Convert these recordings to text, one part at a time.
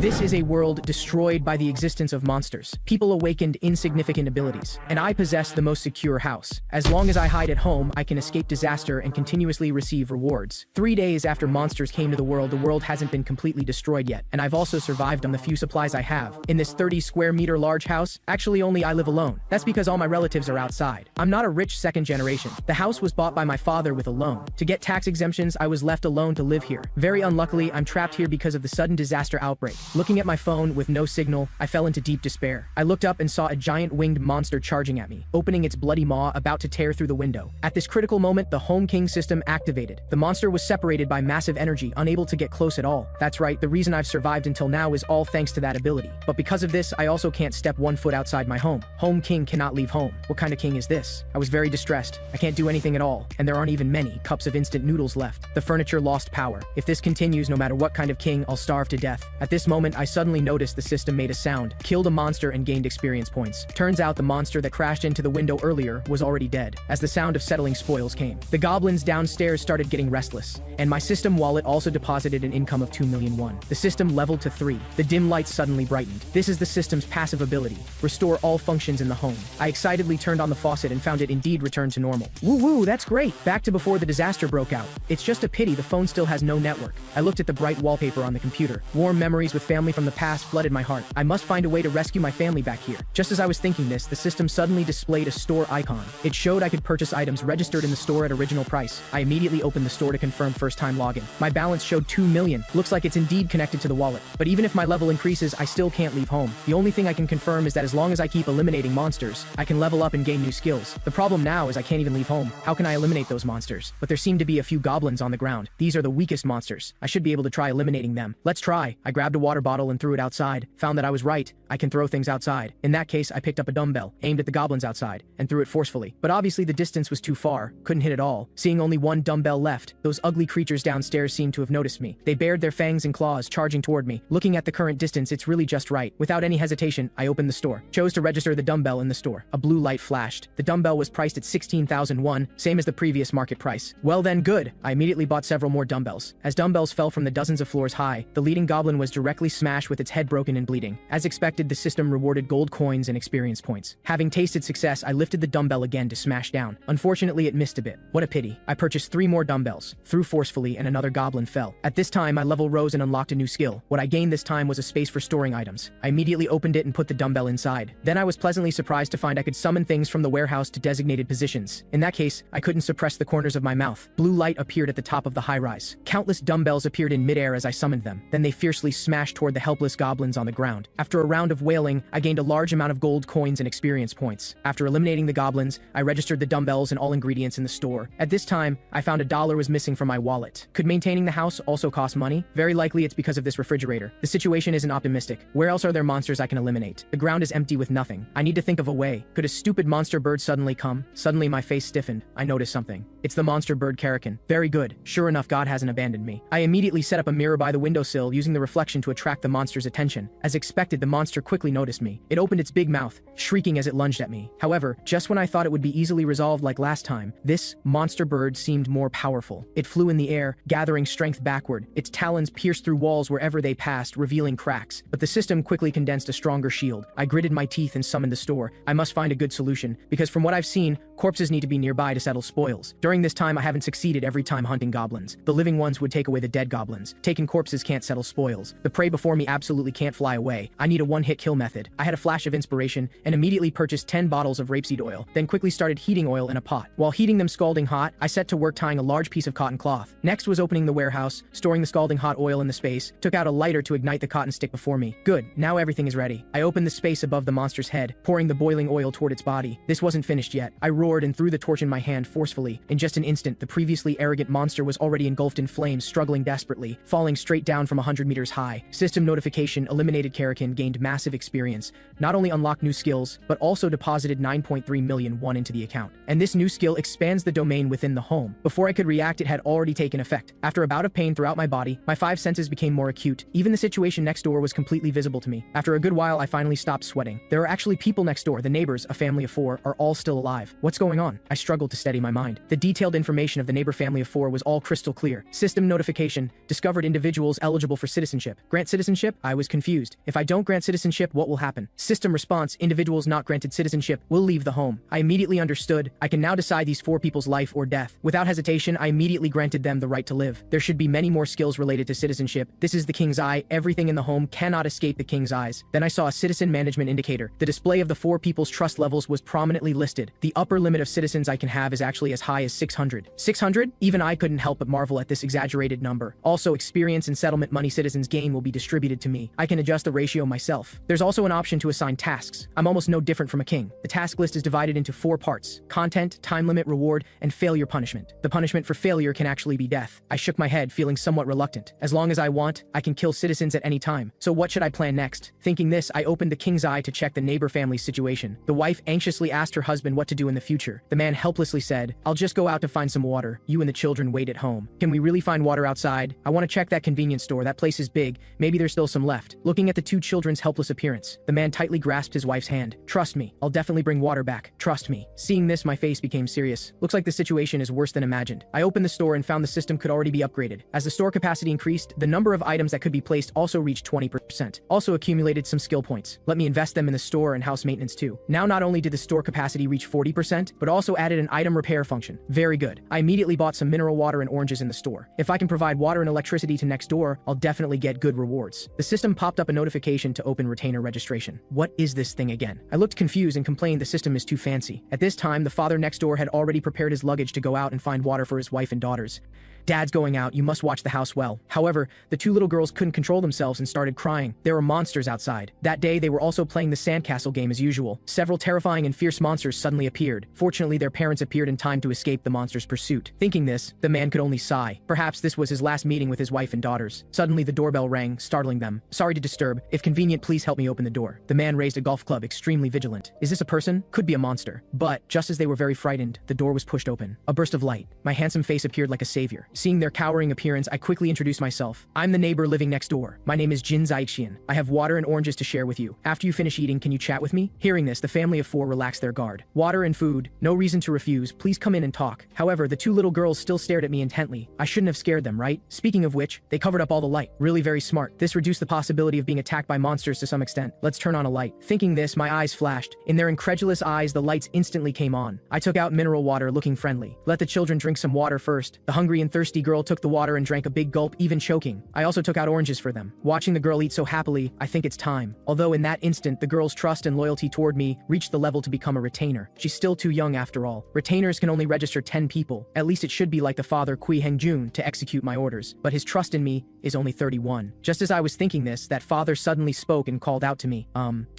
This is a world destroyed by the existence of monsters. People awakened insignificant abilities, and I possess the most secure house. As long as I hide at home, I can escape disaster and continuously receive rewards. 3 days after monsters came to the world hasn't been completely destroyed yet, and I've also survived on the few supplies I have. In this 30 square meter large house, actually only I live alone. That's because all my relatives are outside. I'm not a rich second generation. The house was bought by my father with a loan. To get tax exemptions, I was left alone to live here. Very unluckily, I'm trapped here because of the sudden disaster outbreak. Looking at my phone with no signal, I fell into deep despair. I looked up and saw a giant winged monster charging at me, opening its bloody maw about to tear through the window. At this critical moment, the Home King system activated. The monster was separated by massive energy, unable to get close at all. That's right, the reason I've survived until now is all thanks to that ability. But because of this, I also can't step 1 foot outside my home. Home King cannot leave home. What kind of king is this? I was very distressed. I can't do anything at all, and there aren't even many cups of instant noodles left. The furniture lost power. If this continues, no matter what kind of king, I'll starve to death. At this moment, I suddenly noticed the system made a sound, killed a monster and gained experience points. Turns out the monster that crashed into the window earlier was already dead, as the sound of settling spoils came. The goblins downstairs started getting restless, and my system wallet also deposited an income of 2 million won. The system leveled to 3. The dim lights suddenly brightened. This is the system's passive ability, restore all functions in the home. I excitedly turned on the faucet and found it indeed returned to normal. Woo, that's great! Back to before the disaster broke out. It's just a pity the phone still has no network. I looked at the bright wallpaper on the computer. Warm memories with family from the past flooded my heart. I must find a way to rescue my family back here. Just as I was thinking this, the system suddenly displayed a store icon. It showed I could purchase items registered in the store at original price. I immediately opened the store to confirm first-time login. My balance showed 2 million. Looks like it's indeed connected to the wallet. But even if my level increases, I still can't leave home. The only thing I can confirm is that as long as I keep eliminating monsters, I can level up and gain new skills. The problem now is I can't even leave home. How can I eliminate those monsters? But there seem to be a few goblins on the ground. These are the weakest monsters. I should be able to try eliminating them. Let's try. I grabbed a water bottle and threw it outside. Found that I was right. I can throw things outside. In that case, I picked up a dumbbell, aimed at the goblins outside, and threw it forcefully. But obviously the distance was too far. Couldn't hit at all. Seeing only one dumbbell left, those ugly creatures downstairs seemed to have noticed me. They bared their fangs and claws, charging toward me. Looking at the current distance, it's really just right. Without any hesitation, I opened the store. Chose to register the dumbbell in the store. A blue light flashed. The dumbbell was priced at 16,001, same as the previous market price. Well then, good. I immediately bought several more dumbbells. As dumbbells fell from the dozens of floors high, the leading goblin was directly smashed with its head broken and bleeding. As expected, the system rewarded gold coins and experience points. Having tasted success, I lifted the dumbbell again to smash down. Unfortunately, it missed a bit. What a pity. I purchased 3 more dumbbells, threw forcefully, and another goblin fell. At this time, my level rose and unlocked a new skill. What I gained this time was a space for storing items. I immediately opened it and put the dumbbell inside. Then I was pleasantly surprised to find I could summon things from the warehouse to designated positions. In that case, I couldn't suppress the corners of my mouth. Blue light appeared at the top of the high-rise. Countless dumbbells appeared in midair as I summoned them. Then they fiercely smashed toward the helpless goblins on the ground. After a round of wailing, I gained a large amount of gold coins and experience points. After eliminating the goblins, I registered the dumbbells and all ingredients in the store. At this time, I found $1 was missing from my wallet. Could maintaining the house also cost money? Very likely it's because of this refrigerator. The situation isn't optimistic. Where else are there monsters I can eliminate? The ground is empty with nothing. I need to think of a way. Could a stupid monster bird suddenly come? Suddenly my face stiffened. I noticed something. It's the monster bird Karakin. Very good. Sure enough, God hasn't abandoned me. I immediately set up a mirror by the windowsill, using the reflection to attract the monster's attention. As expected, the monster quickly noticed me. It opened its big mouth, shrieking as it lunged at me. However, just when I thought it would be easily resolved like last time, this monster bird seemed more powerful. It flew in the air, gathering strength backward. Its talons pierced through walls wherever they passed, revealing cracks. But the system quickly condensed a stronger shield. I gritted my teeth and summoned the store. I must find a good solution, because from what I've seen, corpses need to be nearby to settle spoils. During this time, I haven't succeeded every time hunting goblins. The living ones would take away the dead goblins. Taken corpses can't settle spoils. The prey before me absolutely can't fly away. I need a one-hit kill method. I had a flash of inspiration and immediately purchased 10 bottles of rapeseed oil, then quickly started heating oil in a pot. While heating them scalding hot, I set to work tying a large piece of cotton cloth. Next was opening the warehouse, storing the scalding hot oil in the space, took out a lighter to ignite the cotton stick before me. Good, now everything is ready. I opened the space above the monster's head, pouring the boiling oil toward its body. This wasn't finished yet. I roared and threw the torch in my hand forcefully. In just an instant, the previously arrogant monster was already engulfed in flames, struggling desperately, falling straight down from 100 meters high. System notification: eliminated Karakin, gained massive experience. Not only unlocked new skills, but also deposited 9.3 million won into the account. And this new skill expands the domain within the home. Before I could react, it had already taken effect. After a bout of pain throughout my body, my 5 senses became more acute. Even the situation next door was completely visible to me. After a good while, I finally stopped sweating. There are actually people next door. The neighbors, a family of 4, are all still alive. What's going on? I struggled to steady my mind. The detailed information of the neighbor family of 4 was all crystal clear. System notification: discovered individuals eligible for citizenship. Grant citizenship? I was confused. If I don't grant citizenship, what will happen? System response, individuals not granted citizenship will leave the home. I immediately understood. I can now decide these 4 people's life or death. Without hesitation, I immediately granted them the right to live. There should be many more skills related to citizenship. This is the king's eye. Everything in the home cannot escape the king's eyes. Then I saw a citizen management indicator. The display of the 4 people's trust levels was prominently listed. The upper limit of citizens I can have is actually as high as 600. 600? Even I couldn't help but marvel at this exaggerated number. Also, experience and settlement money citizens gain will be distributed to me. I can adjust the ratio myself. There's also an option to assign tasks. I'm almost no different from a king. The task list is divided into 4 parts: content, time limit, reward, and failure punishment. The punishment for failure can actually be death. I shook my head, feeling somewhat reluctant. As long as I want, I can kill citizens at any time. So what should I plan next? Thinking this, I opened the king's eye to check the neighbor family's situation. The wife anxiously asked her husband what to do in the future. The man helplessly said, "I'll just go out to find some water. You and the children wait at home." Can we really find water outside? I want to check that convenience store. That place is big. Maybe there's still some left. Looking at the 2 children's helpless appearance, the man tightly grasped his wife's hand. "Trust me, I'll definitely bring water back. Trust me." Seeing this, my face became serious. Looks like the situation is worse than imagined. I opened the store and found the system could already be upgraded. As the store capacity increased, the number of items that could be placed also reached 20%. Also accumulated some skill points. Let me invest them in the store and house maintenance too. Now not only did the store capacity reach 40%, but also added an item repair function. Very good. I immediately bought some mineral water and oranges in the store. If I can provide water and electricity to next door, I'll definitely get good rewards. The system popped up a notification to open retainer registration. What is this thing again? I looked confused and complained the system is too fancy. At this time, the father next door had already prepared his luggage to go out and find water for his wife and daughters. "Dad's going out, you must watch the house well." However, the 2 little girls couldn't control themselves and started crying. There were monsters outside. That day, they were also playing the sandcastle game as usual. Several terrifying and fierce monsters suddenly appeared. Fortunately, their parents appeared in time to escape the monsters' pursuit. Thinking this, the man could only sigh. Perhaps this was his last meeting with his wife and daughters. Suddenly, the doorbell rang, startling them. "Sorry to disturb. If convenient, please help me open the door." The man raised a golf club, extremely vigilant. Is this a person? Could be a monster. But, just as they were very frightened, the door was pushed open. A burst of light. My handsome face appeared like a savior. Seeing their cowering appearance, I quickly introduced myself. "I'm the neighbor living next door. My name is Jin Zaixian. I have water and oranges to share with you. After you finish eating, can you chat with me?" Hearing this, the family of 4 relaxed their guard. Water and food. No reason to refuse. Please come in and talk. However, the 2 little girls still stared at me intently. I shouldn't have scared them, right? Speaking of which, they covered up all the light. Really very smart. This reduced the possibility of being attacked by monsters to some extent. Let's turn on a light. Thinking this, my eyes flashed. In their incredulous eyes, the lights instantly came on. I took out mineral water, looking friendly. Let the children drink some water first. The hungry and thirsty girl took the water and drank a big gulp, even choking. I also took out oranges for them. Watching the girl eat so happily, I think it's time. Although in that instant, the girl's trust and loyalty toward me reached the level to become a retainer. She's still too young after all. Retainers can only register 10 people. At least it should be like the father Kui Hengjun to execute my orders. But his trust in me is only 31. Just as I was thinking this, that father suddenly spoke and called out to me.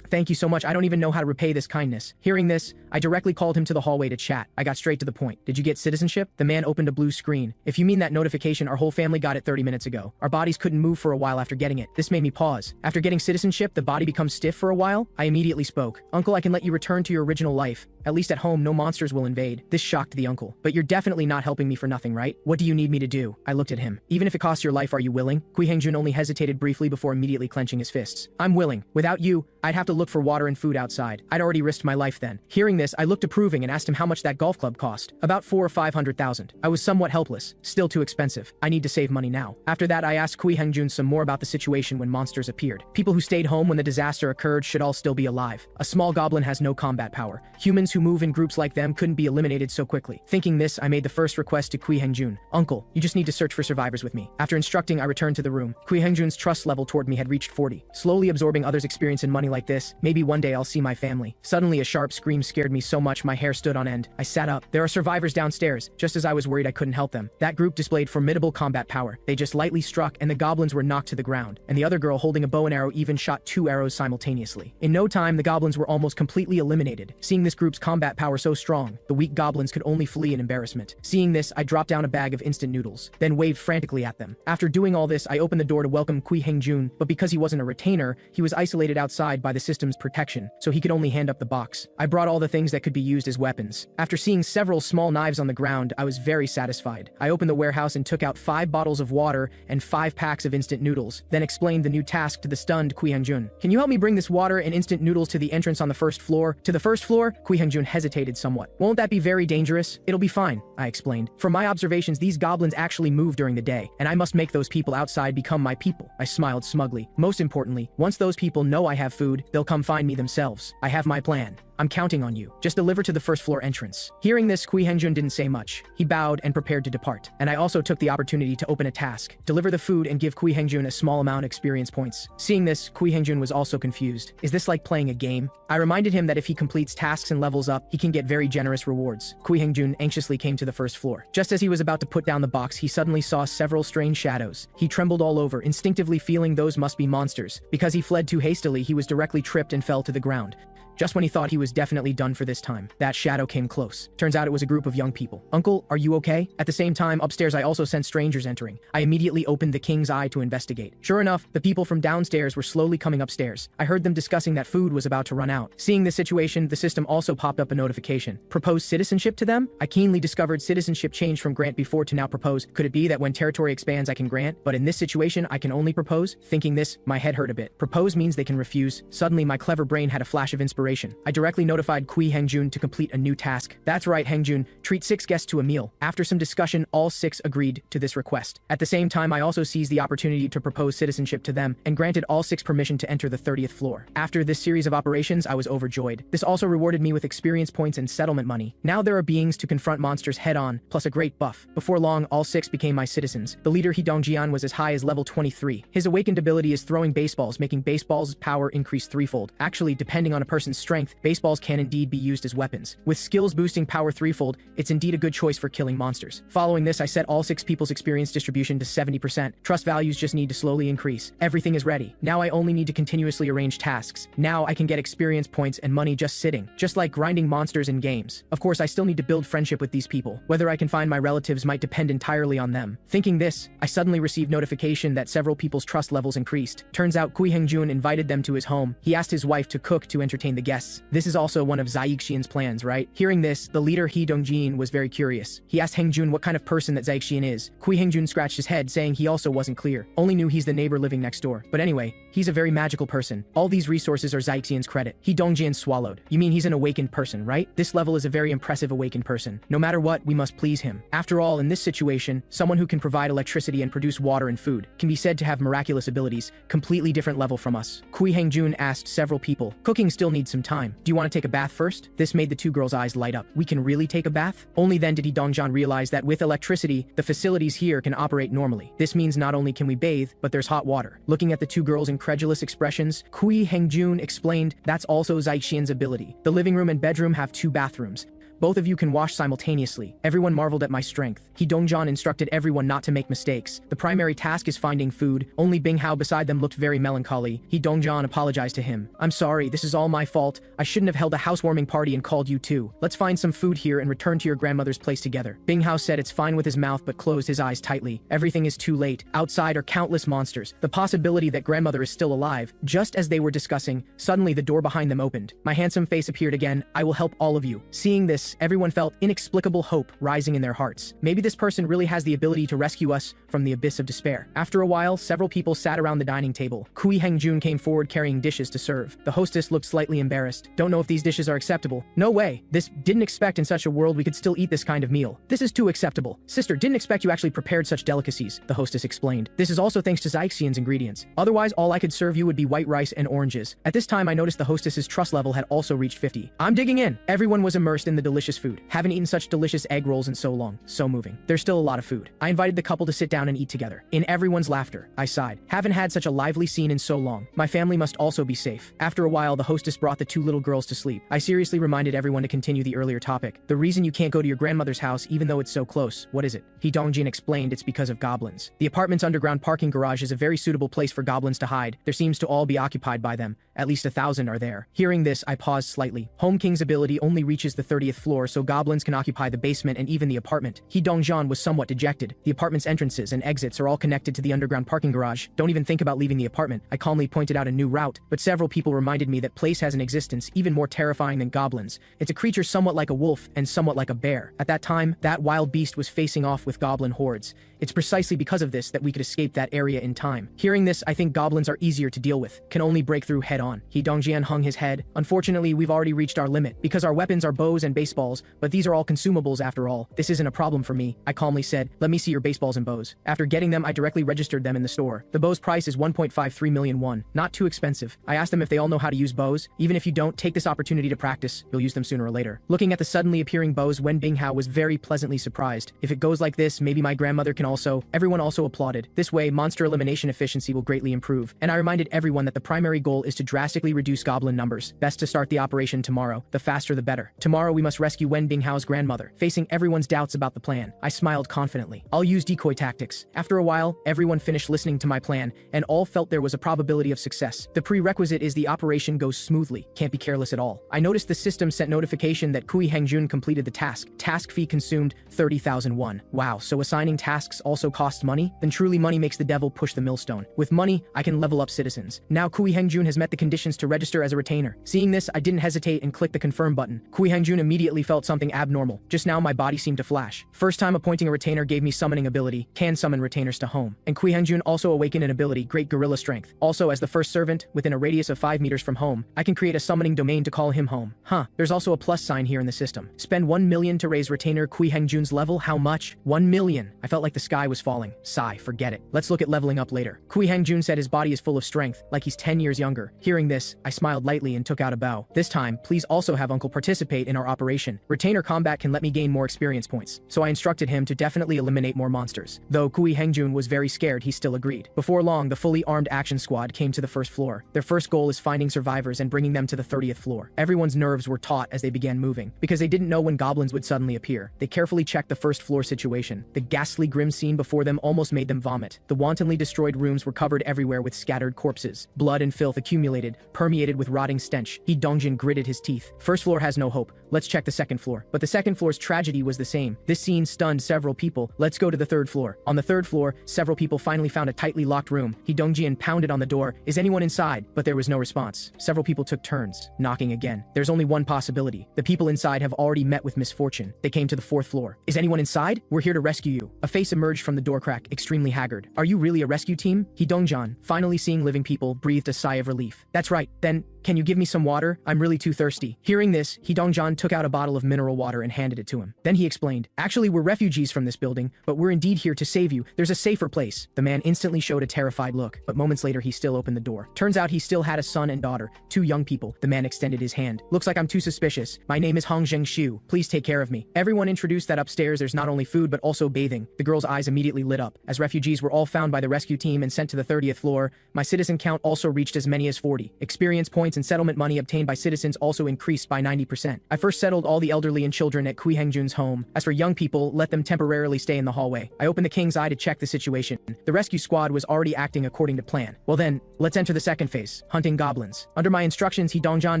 Thank you so much. I don't even know how to repay this kindness." Hearing this, I directly called him to the hallway to chat. I got straight to the point. "Did you get citizenship?" The man opened a blue screen. "If you mean that notification, our whole family got it 30 minutes ago. Our bodies couldn't move for a while after getting it." This made me pause. After getting citizenship, the body becomes stiff for a while? I immediately spoke. "Uncle, I can let you return to your original life. At least at home, no monsters will invade." This shocked the uncle. "But you're definitely not helping me for nothing, right? What do you need me to do?" I looked at him. "Even if it costs your life, are you willing?" Kui Hengjun only hesitated briefly before immediately clenching his fists. "I'm willing. Without you, I'd have to look for water and food outside. I'd already risked my life then." Hearing this, I looked approving and asked him how much that golf club cost. "About 400,000 or 500,000. I was somewhat helpless. Still too expensive. I need to save money now. After that, I asked Kui Hengjun some more about the situation when monsters appeared. People who stayed home when the disaster occurred should all still be alive. A small goblin has no combat power. Humans who move in groups like them couldn't be eliminated so quickly. Thinking this, I made the first request to Kui Hengjun. "Uncle, you just need to search for survivors with me." After instructing, I returned to the room. Kui Hengjun's trust level toward me had reached 40. Slowly absorbing others' experience in money like this, maybe one day I'll see my family. Suddenly, a sharp scream scared me so much my hair stood on end. I sat up. There are survivors downstairs, just as I was worried I couldn't help them. That group displayed formidable combat power. They just lightly struck, and the goblins were knocked to the ground, and the other girl holding a bow and arrow even shot 2 arrows simultaneously. In no time, the goblins were almost completely eliminated. Seeing this group's combat power so strong, the weak goblins could only flee in embarrassment. Seeing this, I dropped down a bag of instant noodles, then waved frantically at them. After doing all this, I opened the door to welcome Kui Hengjun, but because he wasn't a retainer, he was isolated outside by the system's protection, so he could only hand up the box. I brought all the things that could be used as weapons. After seeing several small knives on the ground, I was very satisfied. I opened the warehouse and took out 5 bottles of water and 5 packs of instant noodles, then explained the new task to the stunned Kui Hengjun. Can you help me bring this water and instant noodles to the entrance on the first floor? To the first floor? Kui Hengjun hesitated somewhat. Won't that be very dangerous? It'll be fine, I explained. From my observations, these goblins actually move during the day, and I must make those people outside become my people. I smiled smugly. Most importantly, once those people know I have food, they'll come find me themselves. I have my plan. I'm counting on you. Just deliver to the first floor entrance. Hearing this, Kui Hengjun didn't say much. He bowed and prepared to depart. And I also took the opportunity to open a task, deliver the food and give Kui Hengjun a small amount of experience points. Seeing this, Kui Hengjun was also confused. Is this like playing a game? I reminded him that if he completes tasks and levels up, he can get very generous rewards. Kui Hengjun anxiously came to the first floor. Just as he was about to put down the box, he suddenly saw several strange shadows. He trembled all over, instinctively feeling those must be monsters. Because he fled too hastily, he was directly tripped and fell to the ground. Just when he thought he was definitely done for this time, that shadow came close. Turns out it was a group of young people. Uncle, are you okay? At the same time, upstairs I also sensed strangers entering. I immediately opened the king's eye to investigate. Sure enough, the people from downstairs were slowly coming upstairs. I heard them discussing that food was about to run out. Seeing the situation, the system also popped up a notification. Propose citizenship to them? I keenly discovered citizenship changed from grant before to now propose. Could it be that when territory expands I can grant, but in this situation I can only propose? Thinking this, my head hurt a bit. Propose means they can refuse. Suddenly my clever brain had a flash of inspiration. I directly notified Kui Hengjun to complete a new task. That's right, Hengjun, treat 6 guests to a meal. After some discussion, all 6 agreed to this request. At the same time, I also seized the opportunity to propose citizenship to them and granted all 6 permission to enter the 30th floor. After this series of operations, I was overjoyed. This also rewarded me with experience points and settlement money. Now there are beings to confront monsters head-on, plus a great buff. Before long, all 6 became my citizens. The leader Hidongjian was as high as level 23. His awakened ability is throwing baseballs, making baseballs' power increase 3-fold. Actually, depending on a person's strength, baseballs can indeed be used as weapons. With skills boosting power 3-fold, it's indeed a good choice for killing monsters. Following this, I set all 6 people's experience distribution to 70%. Trust values just need to slowly increase. Everything is ready. Now I only need to continuously arrange tasks. Now I can get experience points and money just sitting, just like grinding monsters in games. Of course, I still need to build friendship with these people. Whether I can find my relatives might depend entirely on them. Thinking this, I suddenly received notification that several people's trust levels increased. Turns out Kui Hengjun invited them to his home. He asked his wife to cook to entertain the guests. This is also one of Zaixian's plans, right? Hearing this, the leader He Dongjin was very curious. He asked Hengjun what kind of person that Zaixian is. Kui Hengjun scratched his head, saying he also wasn't clear. Only knew he's the neighbor living next door. But anyway, he's a very magical person. All these resources are Zaixian's credit. He Dongjin swallowed. You mean he's an awakened person, right? This level is a very impressive awakened person. No matter what, we must please him. After all, in this situation, someone who can provide electricity and produce water and food can be said to have miraculous abilities, completely different level from us. Kui Hengjun asked several people. Cooking still needs some time. Do you want to take a bath first? This made the 2 girls' eyes light up. We can really take a bath? Only then did He Dongjian realize that with electricity, the facilities here can operate normally. This means not only can we bathe, but there's hot water. Looking at the 2 girls' incredulous expressions, Kui Hengjun explained that's also Zaixian's ability. The living room and bedroom have 2 bathrooms. Both of you can wash simultaneously. Everyone marveled at my strength. He Dongjian instructed everyone not to make mistakes. The primary task is finding food. Only Bing Hao beside them looked very melancholy. He Dongjian apologized to him. I'm sorry, this is all my fault. I shouldn't have held a housewarming party and called you too. Let's find some food here and return to your grandmother's place together. Bing Hao said it's fine with his mouth but closed his eyes tightly. Everything is too late. Outside are countless monsters. The possibility that grandmother is still alive. Just as they were discussing, suddenly the door behind them opened. My handsome face appeared again. I will help all of you. Seeing this, everyone felt inexplicable hope rising in their hearts. Maybe this person really has the ability to rescue us from the abyss of despair. After a while, several people sat around the dining table. Kui Hengjun came forward carrying dishes to serve. The hostess looked slightly embarrassed. Don't know if these dishes are acceptable. No way. Didn't expect in such a world we could still eat this kind of meal. This is too acceptable. Sister, didn't expect you actually prepared such delicacies, the hostess explained. This is also thanks to Zaixian's ingredients. Otherwise, all I could serve you would be white rice and oranges. At this time, I noticed the hostess's trust level had also reached 50. I'm digging in. Everyone was immersed in the delicious food. Haven't eaten such delicious egg rolls in so long. So moving. There's still a lot of food. I invited the couple to sit down and eat together. In everyone's laughter, I sighed. Haven't had such a lively scene in so long. My family must also be safe. After a while, the hostess brought the 2 little girls to sleep. I seriously reminded everyone to continue the earlier topic. The reason you can't go to your grandmother's house even though it's so close, what is it? He Dongjin explained it's because of goblins. The apartment's underground parking garage is a very suitable place for goblins to hide. There seems to all be occupied by them. At least 1,000 are there. Hearing this, I paused slightly. Home King's ability only reaches the 30th floor so goblins can occupy the basement and even the apartment. He Dongjian was somewhat dejected. The apartment's entrances and exits are all connected to the underground parking garage. Don't even think about leaving the apartment. I calmly pointed out a new route, but several people reminded me that place has an existence even more terrifying than goblins. It's a creature somewhat like a wolf and somewhat like a bear. At that time, that wild beast was facing off with goblin hordes. It's precisely because of this that we could escape that area in time. Hearing this, I think goblins are easier to deal with, can only break through head-on. He Dongjian hung his head. Unfortunately, we've already reached our limit, because our weapons are bows and baseballs, but these are all consumables after all. This isn't a problem for me, I calmly said. Let me see your baseballs and bows. After getting them, I directly registered them in the store. The bow's price is 1.53 million won. Not too expensive. I asked them if they all know how to use bows. Even if you don't, take this opportunity to practice. You'll use them sooner or later. Looking at the suddenly appearing bows, Wen Binghao was very pleasantly surprised. If it goes like this, maybe my grandmother can also. Everyone also applauded. This way, monster elimination efficiency will greatly improve. And I reminded everyone that the primary goal is to drastically reduce goblin numbers. Best to start the operation tomorrow. The faster the better. Tomorrow we must rescue Wen Binghao's grandmother. Facing everyone's doubts about the plan, I smiled confidently. I'll use decoy tactics. After a while, everyone finished listening to my plan, and all felt there was a probability of success. The prerequisite is the operation goes smoothly. Can't be careless at all. I noticed the system sent notification that Kui Hengjun completed the task. Task fee consumed 30,000 won. Wow, so assigning tasks also costs money? Then truly money makes the devil push the millstone. With money, I can level up citizens. Now Kui Hengjun has met the conditions to register as a retainer. Seeing this, I didn't hesitate and clicked the confirm button. Kui Hengjun immediately felt something abnormal. Just now my body seemed to flash. First time appointing a retainer gave me summoning ability, can summon retainers to home. And Kui Hengjun also awakened an ability, great gorilla strength. Also, as the first servant, within a radius of 5 meters from home, I can create a summoning domain to call him home. There's also a plus sign here in the system. Spend 1 million to raise retainer Kui Hengjun's level. How much? 1 million. I felt like the sky was falling. Sigh, forget it. Let's look at leveling up later. Kui Hengjun said his body is full of strength, like he's 10 years younger. Hearing this, I smiled lightly and took out a bow. This time, please also have uncle participate in our operation. Retainer combat can let me gain more experience points. So I instructed him to definitely eliminate more monsters. Though Kui Hengjun was very scared, he still agreed. Before long, the fully armed action squad came to the first floor. Their first goal is finding survivors and bringing them to the 30th floor. Everyone's nerves were taut as they began moving, because they didn't know when goblins would suddenly appear. They carefully checked the first floor situation. The ghastly grim scene before them almost made them vomit. The wantonly destroyed rooms were covered everywhere with scattered corpses. Blood and filth accumulated, permeated with rotting stench. He Dongjin gritted his teeth. First floor has no hope. Let's check the second floor. But the second floor's tragedy was the same. This scene stunned several people. Let's go to the third floor. On the third floor, several people finally found a tightly locked room. He Dongjian pounded on the door. Is anyone inside? But there was no response. Several people took turns, knocking again. There's only one possibility. The people inside have already met with misfortune. They came to the fourth floor. Is anyone inside? We're here to rescue you. A face emerged from the door crack, extremely haggard. Are you really a rescue team? He Dongjian, finally seeing living people, breathed a sigh of relief. That's right. Then, can you give me some water? I'm really too thirsty. Hearing this, He Dongjian took out a bottle of mineral water and handed it to him. Then he explained, actually we're refugees from this building, but we're indeed here to save you. There's a safer place. The man instantly showed a terrified look, but moments later he still opened the door. Turns out he still had a son and daughter, 2 young people. The man extended his hand. Looks like I'm too suspicious. My name is Hong Zhengshu. Please take care of me. Everyone introduced that upstairs there's not only food but also bathing. The girl's eyes immediately lit up. As refugees were all found by the rescue team and sent to the 30th floor, my citizen count also reached as many as 40. Experience points and settlement money obtained by citizens also increased by 90%. I first settled all the elderly and children at Kui Hengjun's home. As for young people, let them temporarily stay in the hallway. I opened the king's eye to check the situation. The rescue squad was already acting according to plan. Well then, let's enter the second phase, hunting goblins. Under my instructions, He Dongjian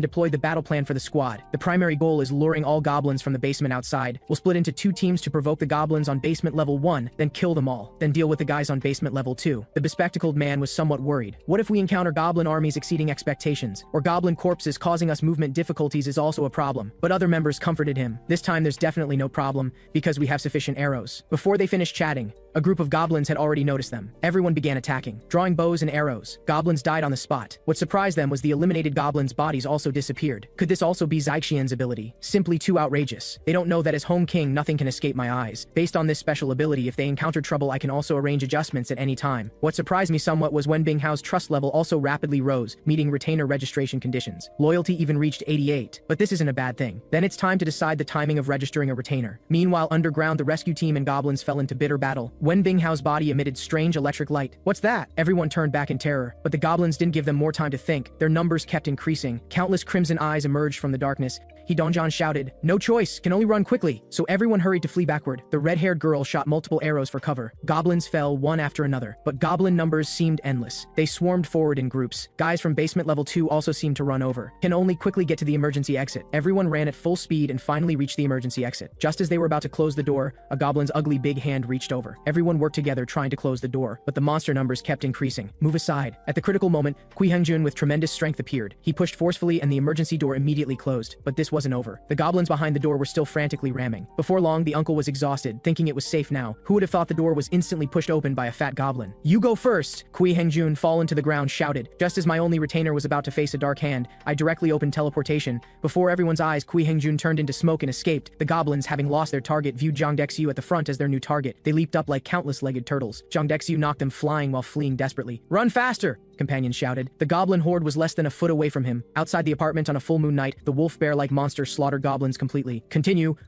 deployed the battle plan for the squad. The primary goal is luring all goblins from the basement outside. We'll split into 2 teams to provoke the goblins on basement level 1, then kill them all. Then deal with the guys on basement level 2. The bespectacled man was somewhat worried. What if we encounter goblin armies exceeding expectations? Or goblin corpses causing us movement difficulties is also a problem. But other members comforted him. This time there's definitely no problem, because we have sufficient arrows. Before they finished chatting, a group of goblins had already noticed them. Everyone began attacking, drawing bows and arrows. Goblins died on the spot. What surprised them was the eliminated goblins' bodies also disappeared. Could this also be Zaixian's ability? Simply too outrageous. They don't know that as home king, nothing can escape my eyes. Based on this special ability, if they encounter trouble, I can also arrange adjustments at any time. What surprised me somewhat was when Binghao's trust level also rapidly rose, meeting retainer registration conditions. Loyalty even reached 88. But this isn't a bad thing. Then it's time to decide the timing of registering a retainer. Meanwhile, underground, the rescue team and goblins fell into bitter battle. When Binghao's body emitted strange electric light. What's that? Everyone turned back in terror, but the goblins didn't give them more time to think. Their numbers kept increasing. Countless crimson eyes emerged from the darkness. He Dongjian shouted. No choice, can only run quickly. So everyone hurried to flee backward. The red-haired girl shot multiple arrows for cover. Goblins fell one after another, but goblin numbers seemed endless. They swarmed forward in groups. Guys from basement level 2 also seemed to run over. Can only quickly get to the emergency exit. Everyone ran at full speed and finally reached the emergency exit. Just as they were about to close the door, a goblin's ugly big hand reached over. Everyone worked together trying to close the door, but the monster numbers kept increasing. Move aside. At the critical moment, Kui Hengjun with tremendous strength appeared. He pushed forcefully and the emergency door immediately closed. But this wasn't over. The goblins behind the door were still frantically ramming. Before long, the uncle was exhausted, thinking it was safe now. Who would have thought the door was instantly pushed open by a fat goblin? You go first! Kui Hengjun, fallen to the ground, shouted. Just as my only retainer was about to face a dark hand, I directly opened teleportation. Before everyone's eyes, Kui Hengjun turned into smoke and escaped. The goblins, having lost their target, viewed Zhang Dexiu at the front as their new target. They leaped up like countless-legged turtles. Zhang Dexiu knocked them flying while fleeing desperately. Run faster! Companions shouted. The goblin horde was less than a foot away from him. Outside the apartment on a full moon night, the wolf bear-like monster slaughtered goblins completely.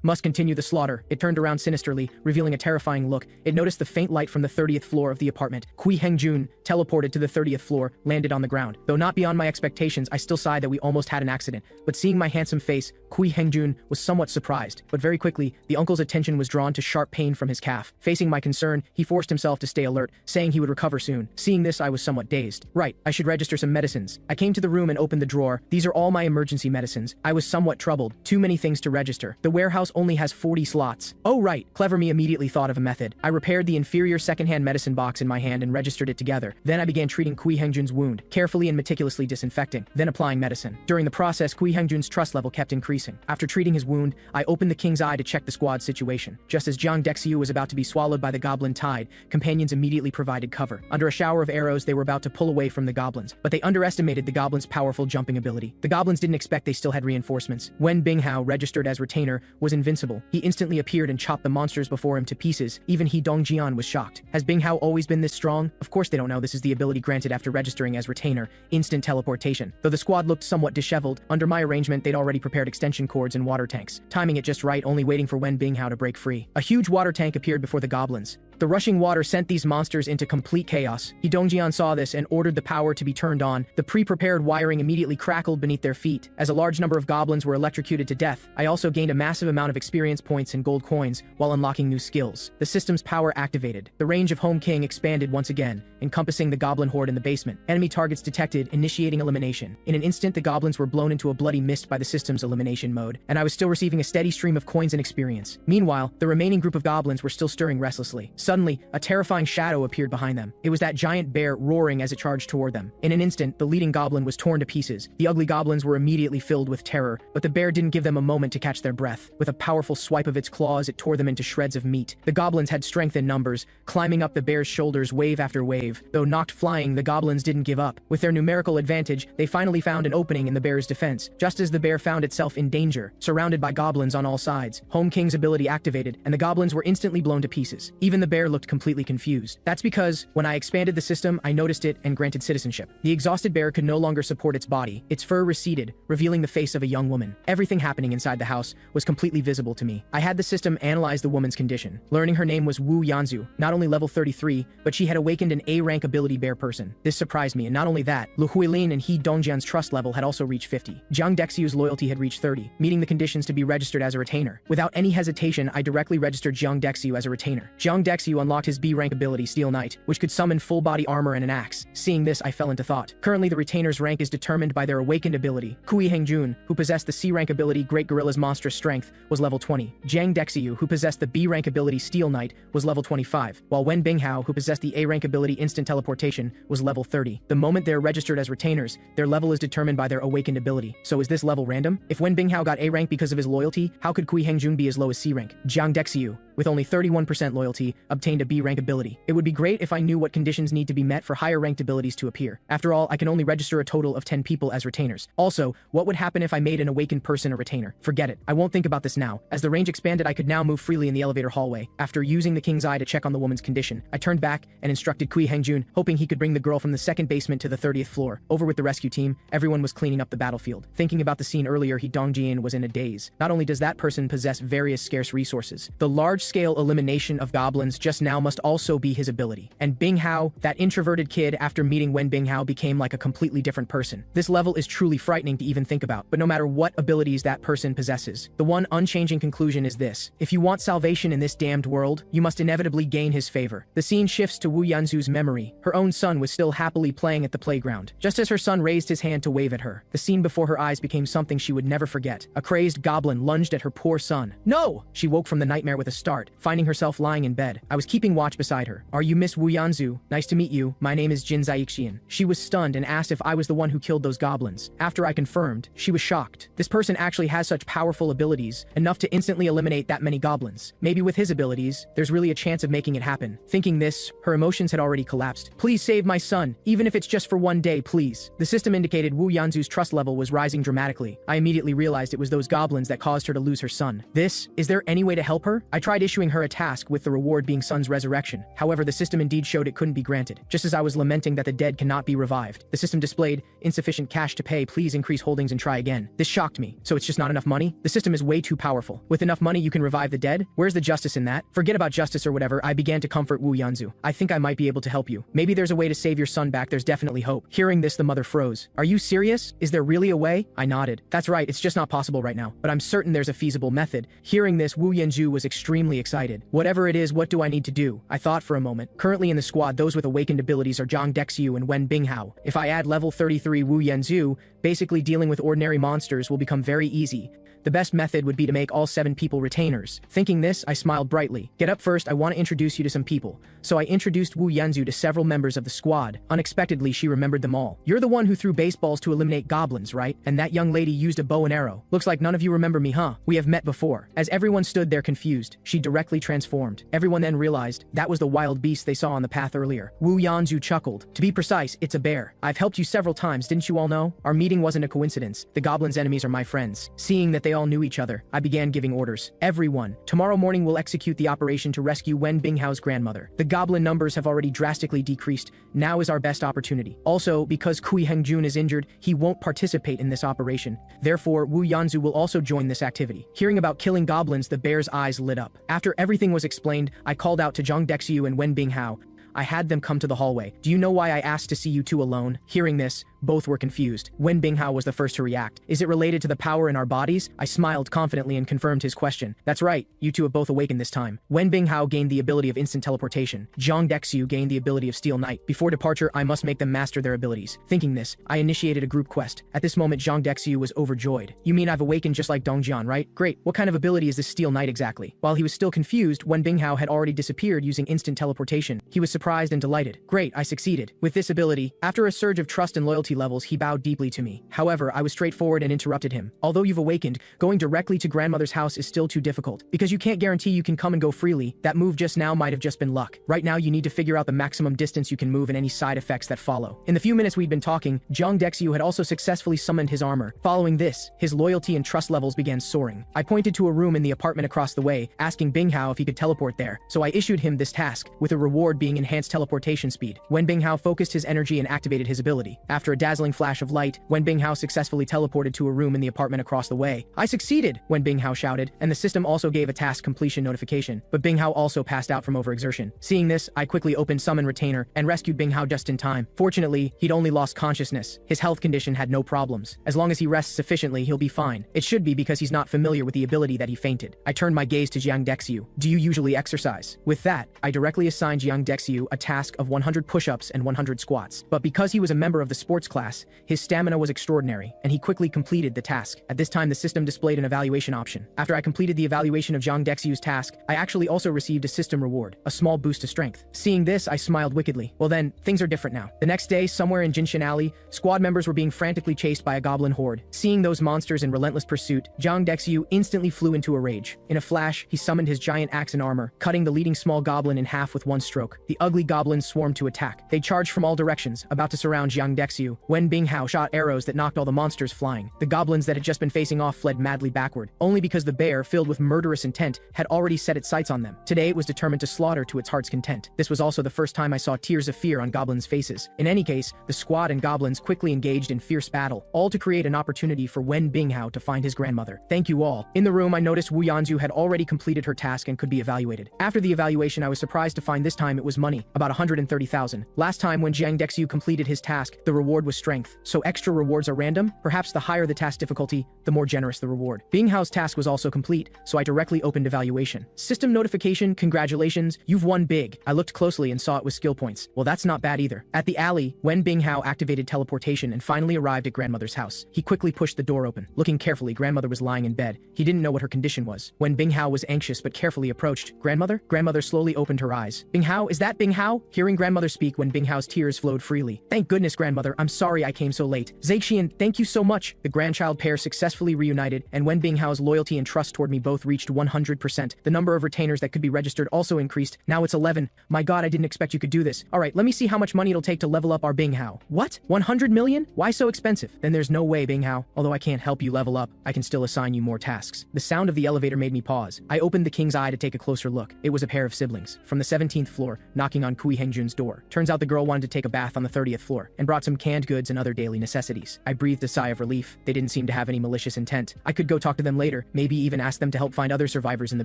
Must continue the slaughter. It turned around sinisterly, revealing a terrifying look. It noticed the faint light from the 30th floor of the apartment. Kui Hengjun teleported to the 30th floor, landed on the ground. Though not beyond my expectations, I still sighed that we almost had an accident. But seeing my handsome face, Kui Hengjun was somewhat surprised. But very quickly, the uncle's attention was drawn to sharp pain from his calf. Facing my concern, he forced himself to stay alert, saying he would recover soon. Seeing this, I was somewhat dazed. Right, I should register some medicines. I came to the room and opened the drawer. These are all my emergency medicines. I was somewhat troubled. Too many things to register. The warehouse only has 40 slots. Oh right, clever me immediately thought of a method. I repaired the inferior secondhand medicine box in my hand and registered it together. Then I began treating Kui Hengjun's wound, carefully and meticulously disinfecting, then applying medicine. During the process, Kui Hengjun's trust level kept increasing. After treating his wound, I opened the king's eye to check the squad's situation. Just as Zhang Dexiu was about to be swallowed by the goblin tide, companions immediately provided cover. Under a shower of arrows, they were about to pull away from the goblins, but they underestimated the goblins' powerful jumping ability. The goblins didn't expect they still had reinforcements. Wen Binghao, registered as retainer, was invincible. He instantly appeared and chopped the monsters before him to pieces. Even he Dongjian was shocked. Has Binghao always been this strong? Of course they don't know this is the ability granted after registering as retainer, instant teleportation. Though the squad looked somewhat disheveled, under my arrangement they'd already prepared extension cords and water tanks, timing it just right, only waiting for Wen Binghao to break free. A huge water tank appeared before the goblins. The rushing water sent these monsters into complete chaos. He Dongjian saw this and ordered the power to be turned on. The pre-prepared wiring immediately crackled beneath their feet. As a large number of goblins were electrocuted to death, I also gained a massive amount of experience points and gold coins while unlocking new skills. The system's power activated. The range of Home King expanded once again, encompassing the goblin horde in the basement. Enemy targets detected, initiating elimination. In an instant, the goblins were blown into a bloody mist by the system's elimination mode, and I was still receiving a steady stream of coins and experience. Meanwhile, the remaining group of goblins were still stirring restlessly. Suddenly, a terrifying shadow appeared behind them. It was that giant bear roaring as it charged toward them. In an instant, the leading goblin was torn to pieces. The ugly goblins were immediately filled with terror, but the bear didn't give them a moment to catch their breath. With a powerful swipe of its claws, it tore them into shreds of meat. The goblins had strength in numbers, climbing up the bear's shoulders wave after wave. Though knocked flying, the goblins didn't give up. With their numerical advantage, they finally found an opening in the bear's defense, just as the bear found itself in danger, surrounded by goblins on all sides. Home King's ability activated, and the goblins were instantly blown to pieces. Even the bear looked completely confused. That's because, when I expanded the system, I noticed it and granted citizenship. The exhausted bear could no longer support its body. Its fur receded, revealing the face of a young woman. Everything happening inside the house was completely visible to me. I had the system analyze the woman's condition, learning her name was Wu Yanzu, not only level 33, but she had awakened an A-rank ability bear person. This surprised me, and not only that, Lu Huilin and He Dongjian's trust level had also reached 50. Zhang Dexiu's loyalty had reached 30, meeting the conditions to be registered as a retainer. Without any hesitation, I directly registered Zhang Dexiu as a retainer. Zhang Dexiu unlocked his B-rank ability Steel Knight, which could summon full-body armor and an axe. Seeing this, I fell into thought. Currently, the retainer's rank is determined by their awakened ability. Kui Hengjun, who possessed the C-rank ability Great Gorilla's Monstrous Strength, was level 20. Zhang Dexiu, who possessed the B-rank ability Steel Knight, was level 25, while Wen Binghao, who possessed the A-rank ability Instant Teleportation, was level 30. The moment they're registered as retainers, their level is determined by their awakened ability. So is this level random? If Wen Binghao got A-rank because of his loyalty, how could Kui Hengjun be as low as C-rank? Zhang Dexiu, with only 31% loyalty, obtained a B-rank ability. It would be great if I knew what conditions need to be met for higher ranked abilities to appear. After all, I can only register a total of 10 people as retainers. Also, what would happen if I made an awakened person a retainer? Forget it. I won't think about this now. As the range expanded, I could now move freely in the elevator hallway. After using the king's eye to check on the woman's condition, I turned back and instructed Kui Hengjun, hoping he could bring the girl from the second basement to the 30th floor. Over with the rescue team, everyone was cleaning up the battlefield. Thinking about the scene earlier, He Dongjian was in a daze. Not only does that person possess various scarce resources, the large-scale elimination of goblins just now must also be his ability. And Binghao, that introverted kid after meeting Wen Binghao became like a completely different person. This level is truly frightening to even think about, but no matter what abilities that person possesses, the one unchanging conclusion is this: if you want salvation in this damned world, you must inevitably gain his favor. The scene shifts to Wu Yanzu's memory. Her own son was still happily playing at the playground. Just as her son raised his hand to wave at her, the scene before her eyes became something she would never forget. A crazed goblin lunged at her poor son. No! She woke from the nightmare with a start, finding herself lying in bed. I was keeping watch beside her. Are you Miss Wu Yanzu? Nice to meet you. My name is Jin Zaixian. She was stunned and asked if I was the one who killed those goblins. After I confirmed, she was shocked. This person actually has such powerful abilities, enough to instantly eliminate that many goblins. Maybe with his abilities, there's really a chance of making it happen. Thinking this, her emotions had already collapsed. Please save my son, even if it's just for one day, please. The system indicated Wu Yanzu's trust level was rising dramatically. I immediately realized it was those goblins that caused her to lose her son. Is there any way to help her? I tried issuing her a task with the reward being son's resurrection. However, the system indeed showed it couldn't be granted. Just as I was lamenting that the dead cannot be revived, the system displayed insufficient cash to pay, please increase holdings and try again. This shocked me. So it's just not enough money? The system is way too powerful. With enough money you can revive the dead? Where's the justice in that? Forget about justice or whatever. I began to comfort Wu Yanzu. I think I might be able to help you. Maybe there's a way to save your son back. There's definitely hope. Hearing this, the mother froze. Are you serious? Is there really a way? I nodded. That's right, it's just not possible right now, but I'm certain there's a feasible method. Hearing this, Wu Yanzu was extremely excited. Whatever it is, what do I need to do? I thought for a moment. Currently in the squad, those with awakened abilities are Zhang Dexiu and Wen Binghao. If I add level 33 Wu Yanzu, basically dealing with ordinary monsters will become very easy. The best method would be to make all 7 people retainers. Thinking this, I smiled brightly. Get up first, I want to introduce you to some people. So I introduced Wu Yanzu to several members of the squad. Unexpectedly, she remembered them all. You're the one who threw baseballs to eliminate goblins, right? And that young lady used a bow and arrow. Looks like none of you remember me, huh? We have met before. As everyone stood there confused, she directly transformed. Everyone then realized that was the wild beast they saw on the path earlier. Wu Yanzu chuckled. To be precise, it's a bear. I've helped you several times, didn't you all know? Our meeting wasn't a coincidence. The goblins' enemies are my friends. Seeing that they all knew each other, I began giving orders. Everyone, tomorrow morning we'll execute the operation to rescue Wen Binghao's grandmother. The goblin numbers have already drastically decreased. Now is our best opportunity. Also, because Kui Hengjun is injured, he won't participate in this operation. Therefore, Wu Yanzu will also join this activity. Hearing about killing goblins, the bear's eyes lit up. After everything was explained, I called out to Zhang Dexiu and Wen Binghao. I had them come to the hallway. Do you know why I asked to see you two alone? Hearing this, both were confused. Wen Binghao was the first to react. Is it related to the power in our bodies? I smiled confidently and confirmed his question. That's right, you two have both awakened this time. Wen Binghao gained the ability of instant teleportation. Zhang Dexiu gained the ability of Steel Knight. Before departure, I must make them master their abilities. Thinking this, I initiated a group quest. At this moment, Zhang Dexiu was overjoyed. You mean I've awakened just like Dongjian, right? Great, what kind of ability is this Steel Knight exactly? While he was still confused, Wen Binghao had already disappeared using instant teleportation. He was surprised and delighted. Great, I succeeded. With this ability, after a surge of trust and loyalty levels, he bowed deeply to me. However, I was straightforward and interrupted him. Although you've awakened, going directly to grandmother's house is still too difficult. Because you can't guarantee you can come and go freely, that move just now might have just been luck. Right now you need to figure out the maximum distance you can move and any side effects that follow. In the few minutes we'd been talking, Zhang Dexiu had also successfully summoned his armor. Following this, his loyalty and trust levels began soaring. I pointed to a room in the apartment across the way, asking Binghao if he could teleport there. So I issued him this task, with a reward being enhanced teleportation speed. Wen Binghao focused his energy and activated his ability. After a dazzling flash of light, Wen Binghao successfully teleported to a room in the apartment across the way. I succeeded! Wen Binghao shouted, and the system also gave a task completion notification, but Binghao also passed out from overexertion. Seeing this, I quickly opened Summon Retainer and rescued Binghao just in time. Fortunately, he'd only lost consciousness. His health condition had no problems. As long as he rests sufficiently, he'll be fine. It should be because he's not familiar with the ability that he fainted. I turned my gaze to Jiang Dexiu. Do you usually exercise? With that, I directly assigned Jiang Dexiu a task of 100 push-ups and 100 squats. But because he was a member of the sports class, his stamina was extraordinary, and he quickly completed the task. At this time, the system displayed an evaluation option. After I completed the evaluation of Zhang Dexiu's task, I actually also received a system reward, a small boost to strength. Seeing this, I smiled wickedly. Well then, things are different now. The next day, somewhere in Jinshin Alley, squad members were being frantically chased by a goblin horde. Seeing those monsters in relentless pursuit, Zhang Dexiu instantly flew into a rage. In a flash, he summoned his giant axe and armor, cutting the leading small goblin in half with one stroke. The ugly goblins swarmed to attack. They charged from all directions, about to surround Zhang Dexiu. Wen Binghao shot arrows that knocked all the monsters flying. The goblins that had just been facing off fled madly backward, only because the bear, filled with murderous intent, had already set its sights on them. Today it was determined to slaughter to its heart's content. This was also the first time I saw tears of fear on goblins' faces. In any case, the squad and goblins quickly engaged in fierce battle, all to create an opportunity for Wen Binghao to find his grandmother. Thank you all. In the room, I noticed Wu Yanzu had already completed her task and could be evaluated. After the evaluation, I was surprised to find this time it was money, about 130,000. Last time when Jiang Dexiu completed his task, the reward was strength. So extra rewards are random? Perhaps the higher the task difficulty, the more generous the reward. Binghao's task was also complete, so I directly opened evaluation. System notification, congratulations, you've won big. I looked closely and saw it was skill points. Well, that's not bad either. At the alley, Wen Binghao activated teleportation and finally arrived at grandmother's house. He quickly pushed the door open. Looking carefully, grandmother was lying in bed. He didn't know what her condition was. Wen Binghao was anxious but carefully approached. Grandmother? Grandmother slowly opened her eyes. Binghao, is that Binghao? Hearing grandmother speak, Wen Binghao's tears flowed freely. Thank goodness, grandmother. I'm sorry I came so late. Zaixian, thank you so much. The grandchild pair successfully reunited, and Wen Binghao's loyalty and trust toward me both reached 100%. The number of retainers that could be registered also increased. Now it's 11. My god, I didn't expect you could do this. Alright, let me see how much money it'll take to level up our Binghao. What? 100 million? Why so expensive? Then there's no way, Binghao. Although I can't help you level up, I can still assign you more tasks. The sound of the elevator made me pause. I opened the king's eye to take a closer look. It was a pair of siblings, from the 17th floor, knocking on Kui Hengjun's door. Turns out the girl wanted to take a bath on the 30th floor, and brought some canned goods and other daily necessities. I breathed a sigh of relief. They didn't seem to have any malicious intent. I could go talk to them later, maybe even ask them to help find other survivors in the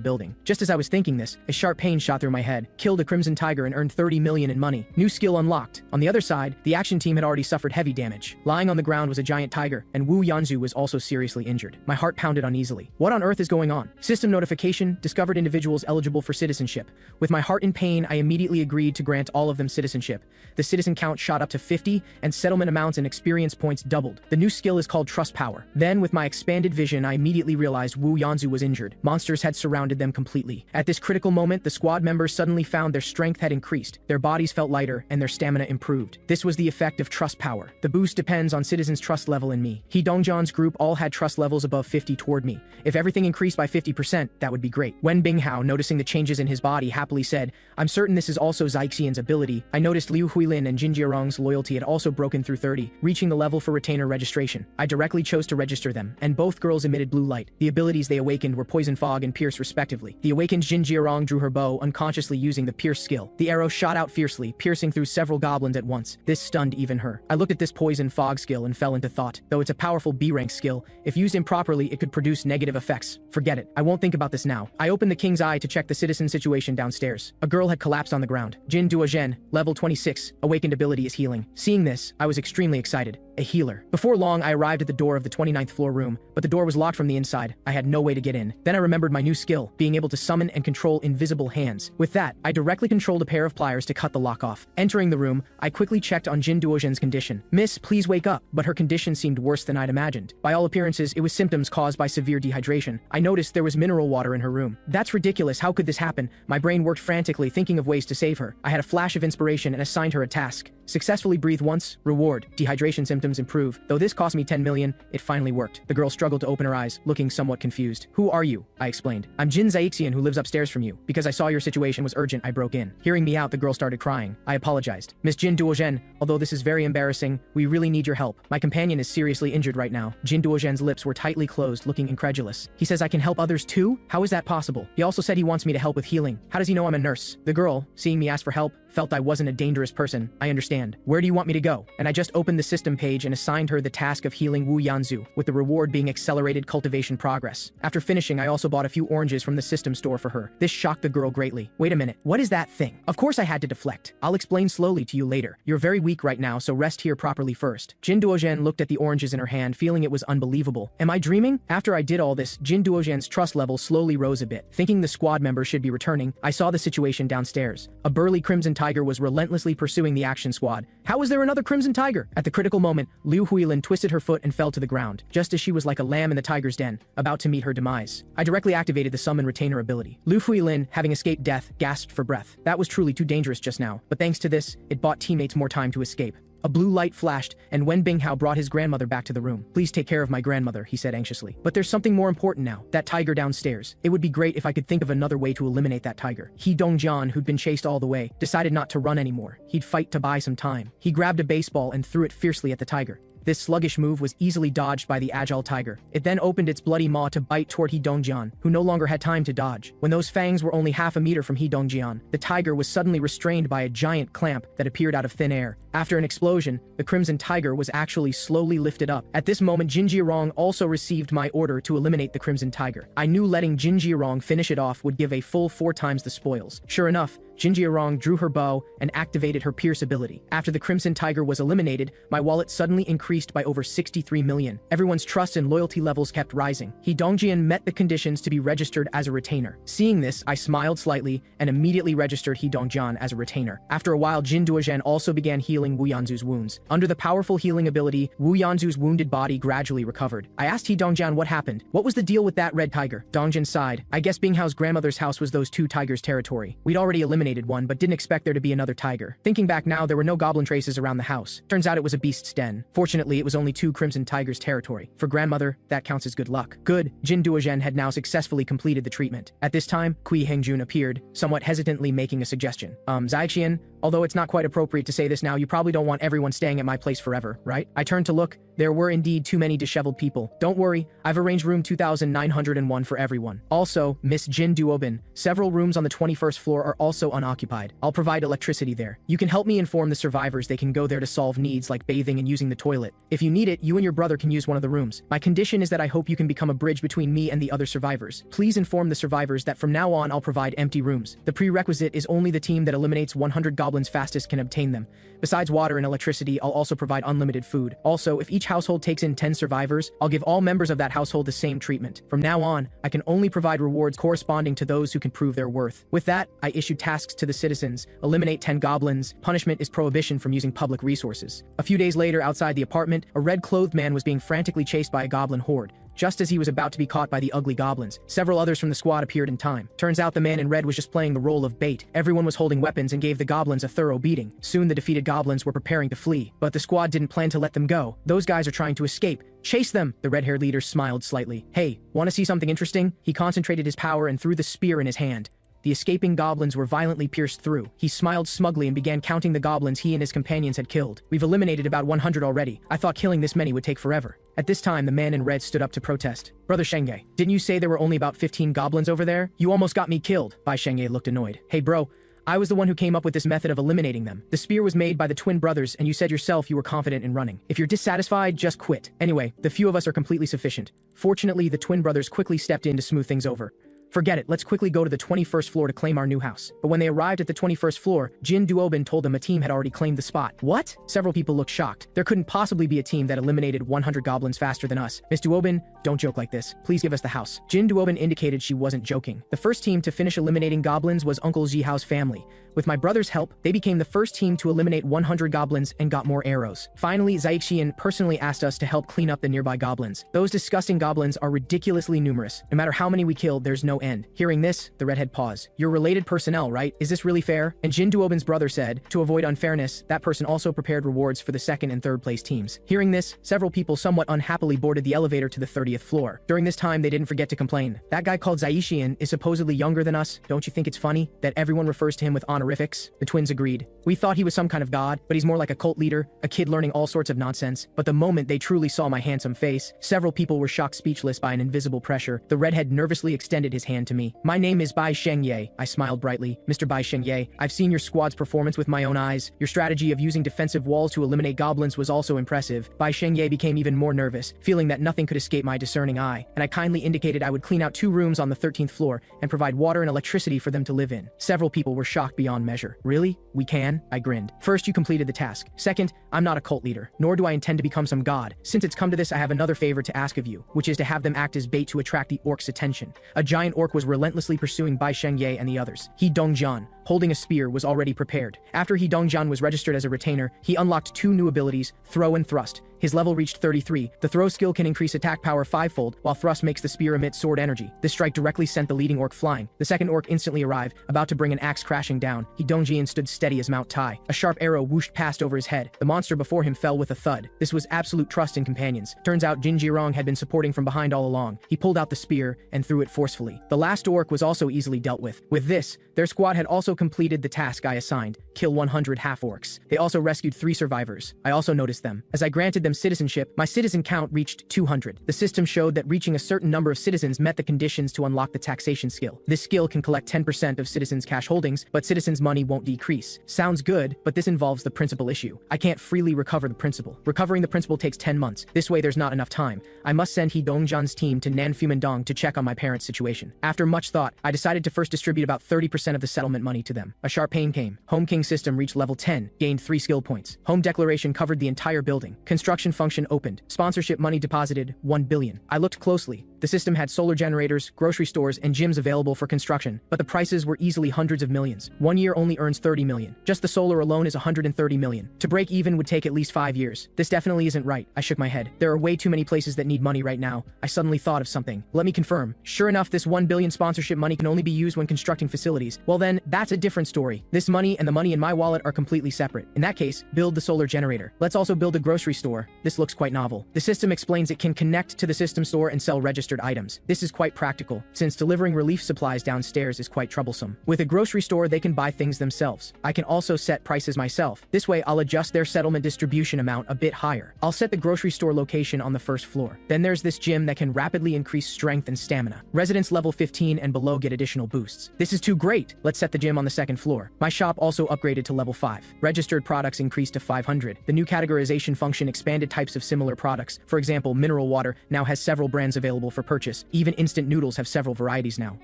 building. Just as I was thinking this, a sharp pain shot through my head. Killed a crimson tiger and earned 30 million in money. New skill unlocked. On the other side, the action team had already suffered heavy damage. Lying on the ground was a giant tiger, and Wu Yanzu was also seriously injured. My heart pounded uneasily. What on earth is going on? System notification, discovered individuals eligible for citizenship. With my heart in pain, I immediately agreed to grant all of them citizenship. The citizen count shot up to 50, and settlement amounts and experience points doubled. The new skill is called Trust Power. Then, with my expanded vision, I immediately realized Wu Yanzu was injured. Monsters had surrounded them completely. At this critical moment, the squad members suddenly found their strength had increased, their bodies felt lighter, and their stamina improved. This was the effect of Trust Power. The boost depends on citizens' trust level in me. He Dongjian's group all had trust levels above 50 toward me. If everything increased by 50%, that would be great. Wen Binghao, noticing the changes in his body, happily said, I'm certain this is also Zaixian's ability. I noticed Liu Huilin and Jin Jiarong's loyalty had also broken through 30, reaching the level for retainer registration. I directly chose to register them, and both girls emitted blue light. The abilities they awakened were Poison Fog and Pierce respectively. The awakened Jin Jiarong drew her bow, unconsciously using the Pierce skill. The arrow shot out fiercely, piercing through several goblins at once. This stunned even her. I looked at this Poison Fog skill and fell into thought. Though it's a powerful B-rank skill, if used improperly it could produce negative effects. Forget it. I won't think about this now. I opened the king's eye to check the citizen situation downstairs. A girl had collapsed on the ground. Jin Duozhen, level 26, awakened ability is healing. Seeing this, I was extremely excited. A healer. Before long, I arrived at the door of the 29th floor room, but the door was locked from the inside. I had no way to get in. Then I remembered my new skill, being able to summon and control invisible hands. With that, I directly controlled a pair of pliers to cut the lock off. Entering the room, I quickly checked on Jin Duozhen's condition. Miss, please wake up. But her condition seemed worse than I'd imagined. By all appearances, it was symptoms caused by severe dehydration. I noticed there was mineral water in her room. That's ridiculous. How could this happen? My brain worked frantically, thinking of ways to save her. I had a flash of inspiration and assigned her a task. Successfully breathe once, reward. Dehydration symptoms improve. Though this cost me 10 million, it finally worked. The girl struggled to open her eyes, looking somewhat confused. Who are you? I explained. I'm Jin Zaixian who lives upstairs from you. Because I saw your situation was urgent, I broke in. Hearing me out, the girl started crying. I apologized. Miss Jin Duozhen, although this is very embarrassing, we really need your help. My companion is seriously injured right now. Jin Duozhen's lips were tightly closed, looking incredulous. He says I can help others too? How is that possible? He also said he wants me to help with healing. How does he know I'm a nurse? The girl, seeing me ask for help, felt I wasn't a dangerous person. I understand. Where do you want me to go? And I just opened the system page and assigned her the task of healing Wu Yanzu, with the reward being accelerated cultivation progress. After finishing, I also bought a few oranges from the system store for her. This shocked the girl greatly. Wait a minute, what is that thing? Of course I had to deflect. I'll explain slowly to you later. You're very weak right now, so rest here properly first. Jin Duozhen looked at the oranges in her hand, feeling it was unbelievable. Am I dreaming? After I did all this, Jin Duozhen's trust level slowly rose a bit. Thinking the squad members should be returning, I saw the situation downstairs. A burly crimson tiger was relentlessly pursuing the action squad. How was there another crimson tiger? At the critical moment, Liu Huilin twisted her foot and fell to the ground, just as she was like a lamb in the tiger's den, about to meet her demise. I directly activated the summon retainer ability. Liu Huilin, having escaped death, gasped for breath. That was truly too dangerous just now, but thanks to this, it bought teammates more time to escape. A blue light flashed, and Wen Binghao brought his grandmother back to the room. "Please take care of my grandmother," he said anxiously. "But there's something more important now. That tiger downstairs. It would be great if I could think of another way to eliminate that tiger." He Dongjian, who'd been chased all the way, decided not to run anymore. He'd fight to buy some time. He grabbed a baseball and threw it fiercely at the tiger. This sluggish move was easily dodged by the agile tiger. It then opened its bloody maw to bite toward He Dongjian, who no longer had time to dodge. When those fangs were only half a meter from He Dongjian, the tiger was suddenly restrained by a giant clamp that appeared out of thin air. After an explosion, the crimson tiger was actually slowly lifted up. At this moment, Jin Jiarong also received my order to eliminate the crimson tiger. I knew letting Jin Jiarong finish it off would give a full 4 times the spoils. Sure enough, Jin Jiarong drew her bow and activated her pierce ability. After the crimson tiger was eliminated, my wallet suddenly increased by over 63 million. Everyone's trust and loyalty levels kept rising. He Dongjian met the conditions to be registered as a retainer. Seeing this, I smiled slightly and immediately registered He Dongjian as a retainer. After a while, Jin Duozhen also began healing Wu Yanzu's wounds. Under the powerful healing ability, Wu Yanzu's wounded body gradually recovered. I asked He Dongjian what happened. What was the deal with that red tiger? Dongjian sighed. I guess Binghao's grandmother's house was those 2 tigers' territory. We'd already eliminated one, but didn't expect there to be another tiger. Thinking back now, there were no goblin traces around the house. Turns out it was a beast's den. Fortunately, it was only 2 crimson tigers' territory. For grandmother, that counts as good luck. Good. Jin Duozhen had now successfully completed the treatment. At this time, Kui Hengjun appeared, somewhat hesitantly making a suggestion. Zaiqian, although it's not quite appropriate to say this now, you probably don't want everyone staying at my place forever, right? I turned to look. There were indeed too many disheveled people. Don't worry, I've arranged room 2901 for everyone. Also, Miss Jin Duobin, several rooms on the 21st floor are also unoccupied. I'll provide electricity there. You can help me inform the survivors they can go there to solve needs like bathing and using the toilet. If you need it, you and your brother can use one of the rooms. My condition is that I hope you can become a bridge between me and the other survivors. Please inform the survivors that from now on I'll provide empty rooms. The prerequisite is only the team that eliminates 100 goblins fastest can obtain them. Besides water and electricity, I'll also provide unlimited food. Also, if each household takes in 10 survivors, I'll give all members of that household the same treatment. From now on, I can only provide rewards corresponding to those who can prove their worth. With that, I issued tasks to the citizens. Eliminate 10 goblins. Punishment is prohibition from using public resources. A few days later, outside the apartment, a red-clothed man was being frantically chased by a goblin horde. Just as he was about to be caught by the ugly goblins, several others from the squad appeared in time. Turns out the man in red was just playing the role of bait. Everyone was holding weapons and gave the goblins a thorough beating. Soon the defeated goblins were preparing to flee, but the squad didn't plan to let them go. Those guys are trying to escape. Chase them! The red-haired leader smiled slightly. Hey, want to see something interesting? He concentrated his power and threw the spear in his hand. The escaping goblins were violently pierced through. He smiled smugly and began counting the goblins he and his companions had killed. We've eliminated about 100 already. I thought killing this many would take forever. At this time, the man in red stood up to protest. Brother Shenge, didn't you say there were only about 15 goblins over there? You almost got me killed. Bai Shenge looked annoyed. Hey bro, I was the one who came up with this method of eliminating them. The spear was made by the twin brothers, and you said yourself you were confident in running. If you're dissatisfied, just quit. Anyway, the few of us are completely sufficient. Fortunately, the twin brothers quickly stepped in to smooth things over. Forget it, let's quickly go to the 21st floor to claim our new house. But when they arrived at the 21st floor, Jin Duobin told them a team had already claimed the spot. What? Several people looked shocked. There couldn't possibly be a team that eliminated 100 goblins faster than us. Miss Duobin, don't joke like this. Please give us the house. Jin Duobin indicated she wasn't joking. The first team to finish eliminating goblins was Uncle Zihao's family. With my brother's help, they became the first team to eliminate 100 goblins and got more arrows. Finally, Zaiqian personally asked us to help clean up the nearby goblins. Those disgusting goblins are ridiculously numerous. No matter how many we kill, there's no end. Hearing this, the redhead paused. You're related personnel, right? Is this really fair? And Jin Duobin's brother said, to avoid unfairness, that person also prepared rewards for the 2nd and 3rd place teams. Hearing this, several people somewhat unhappily boarded the elevator to the 30th floor. During this time, they didn't forget to complain. That guy called Zaiqian is supposedly younger than us. Don't you think it's funny that everyone refers to him with honorifics? The twins agreed. We thought he was some kind of god, but he's more like a cult leader, a kid learning all sorts of nonsense. But the moment they truly saw my handsome face, several people were shocked speechless by an invisible pressure. The redhead nervously extended his hand to me. My name is Bai Shengye. I smiled brightly. Mr. Bai Shengye, I've seen your squad's performance with my own eyes. Your strategy of using defensive walls to eliminate goblins was also impressive. Bai Shengye became even more nervous, feeling that nothing could escape my discerning eye, and I kindly indicated I would clean out 2 rooms on the 13th floor and provide water and electricity for them to live in. Several people were shocked beyond measure. Really? We can? I grinned. First, you completed the task. Second, I'm not a cult leader, nor do I intend to become some god. Since it's come to this, I have another favor to ask of you, which is to have them act as bait to attract the orc's attention. A giant orc was relentlessly pursuing Bai Shengye and the others. He Dongjian, holding a spear, was already prepared. After He Dongjian was registered as a retainer, he unlocked 2 new abilities, Throw and Thrust. His level reached 33. The throw skill can increase attack power 5-fold, while thrust makes the spear emit sword energy. This strike directly sent the leading orc flying. The second orc instantly arrived, about to bring an axe crashing down. Dongjian stood steady as Mount Tai. A sharp arrow whooshed past over his head. The monster before him fell with a thud. This was absolute trust in companions. Turns out Jin Jirong had been supporting from behind all along. He pulled out the spear and threw it forcefully. The last orc was also easily dealt with. With this, their squad had also completed the task I assigned, kill 100 half-orcs. They also rescued 3 survivors. I also noticed them. As I granted them citizenship, my citizen count reached 200. The system showed that reaching a certain number of citizens met the conditions to unlock the taxation skill. This skill can collect 10% of citizens' cash holdings, but citizens' money won't decrease. Sounds good, but this involves the principal issue. I can't freely recover the principal. Recovering the principal takes 10 months. This way there's not enough time. I must send He Dongjian's team to Nanfumandong to check on my parents' situation. After much thought, I decided to first distribute about 30% of the settlement money to them. A sharp pain came. Home King system reached level 10, gained 3 skill points. Home declaration covered the entire building. Construction function opened. Sponsorship money deposited, 1 billion. I looked closely. The system had solar generators, grocery stores, and gyms available for construction, but the prices were easily hundreds of millions. 1 year only earns 30 million. Just the solar alone is 130 million. To break even would take at least 5 years. This definitely isn't right. I shook my head. There are way too many places that need money right now. I suddenly thought of something. Let me confirm. Sure enough, this 1 billion sponsorship money can only be used when constructing facilities. Well then, that's a different story. This money and the money in my wallet are completely separate. In that case, build the solar generator. Let's also build a grocery store. This looks quite novel. The system explains it can connect to the system store and sell registered items. This is quite practical, since delivering relief supplies downstairs is quite troublesome. With a grocery store, they can buy things themselves. I can also set prices myself. This way, I'll adjust their settlement distribution amount a bit higher. I'll set the grocery store location on the first floor. Then there's this gym that can rapidly increase strength and stamina. Residents level 15 and below get additional boosts. This is too great! Let's set the gym on the second floor. My shop also upgraded to level 5. Registered products increased to 500. The new categorization function expanded types of similar products. For example, mineral water now has several brands available for purchase. Even instant noodles have several varieties now.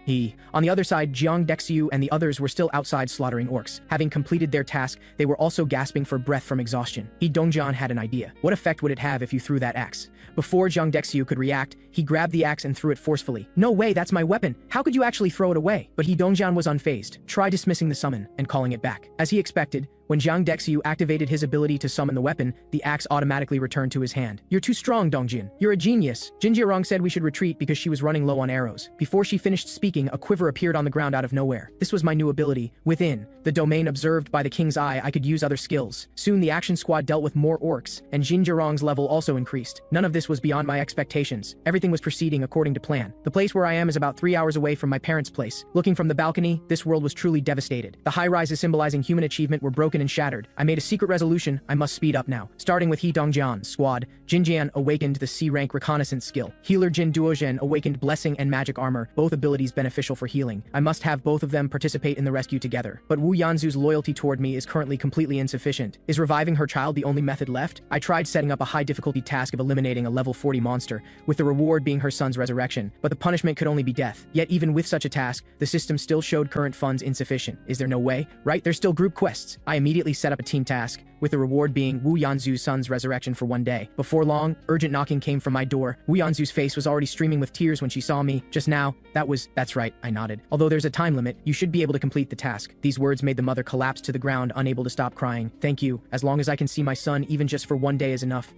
On the other side, Jiang Dexiu and the others were still outside slaughtering orcs. Having completed their task, they were also gasping for breath from exhaustion. He Dongjian had an idea. What effect would it have if you threw that axe? Before Jiang Dexiu could react, he grabbed the axe and threw it forcefully. No way, that's my weapon. How could you actually throw it away? But He Dongjian was unfazed. Try dismissing the summon and calling it back. As he expected, when Jiang Dexiu activated his ability to summon the weapon, the axe automatically returned to his hand. You're too strong, Dongjin. You're a genius. Jin Jirong said we should retreat because she was running low on arrows. Before she finished speaking, a quiver appeared on the ground out of nowhere. This was my new ability. Within the domain observed by the king's eye, I could use other skills. Soon the action squad dealt with more orcs, and Jin Jirong's level also increased. None of this was beyond my expectations. Everything was proceeding according to plan. The place where I am is about 3 hours away from my parents' place. Looking from the balcony, this world was truly devastated. The high-rises symbolizing human achievement were broken and shattered. I made a secret resolution. I must speed up now. Starting with He Dongjian's squad, Jin Jian awakened the C-rank reconnaissance skill. Healer Jin Duozhen awakened blessing and magic armor, both abilities beneficial for healing. I must have both of them participate in the rescue together. But Wu Yanzu's loyalty toward me is currently completely insufficient. Is reviving her child the only method left? I tried setting up a high difficulty task of eliminating a level 40 monster, with the reward being her son's resurrection, but the punishment could only be death. Yet even with such a task, the system still showed current funds insufficient. Is there no way? Right, there's still group quests. I immediately set up a team task, with the reward being Wu Yanzu's son's resurrection for 1 day. Before long, urgent knocking came from my door. Wu Yanzu's face was already streaming with tears when she saw me. Just now, that's right, I nodded. Although there's a time limit, you should be able to complete the task. These words made the mother collapse to the ground, unable to stop crying. Thank you. As long as I can see my son, even just for 1 day is enough.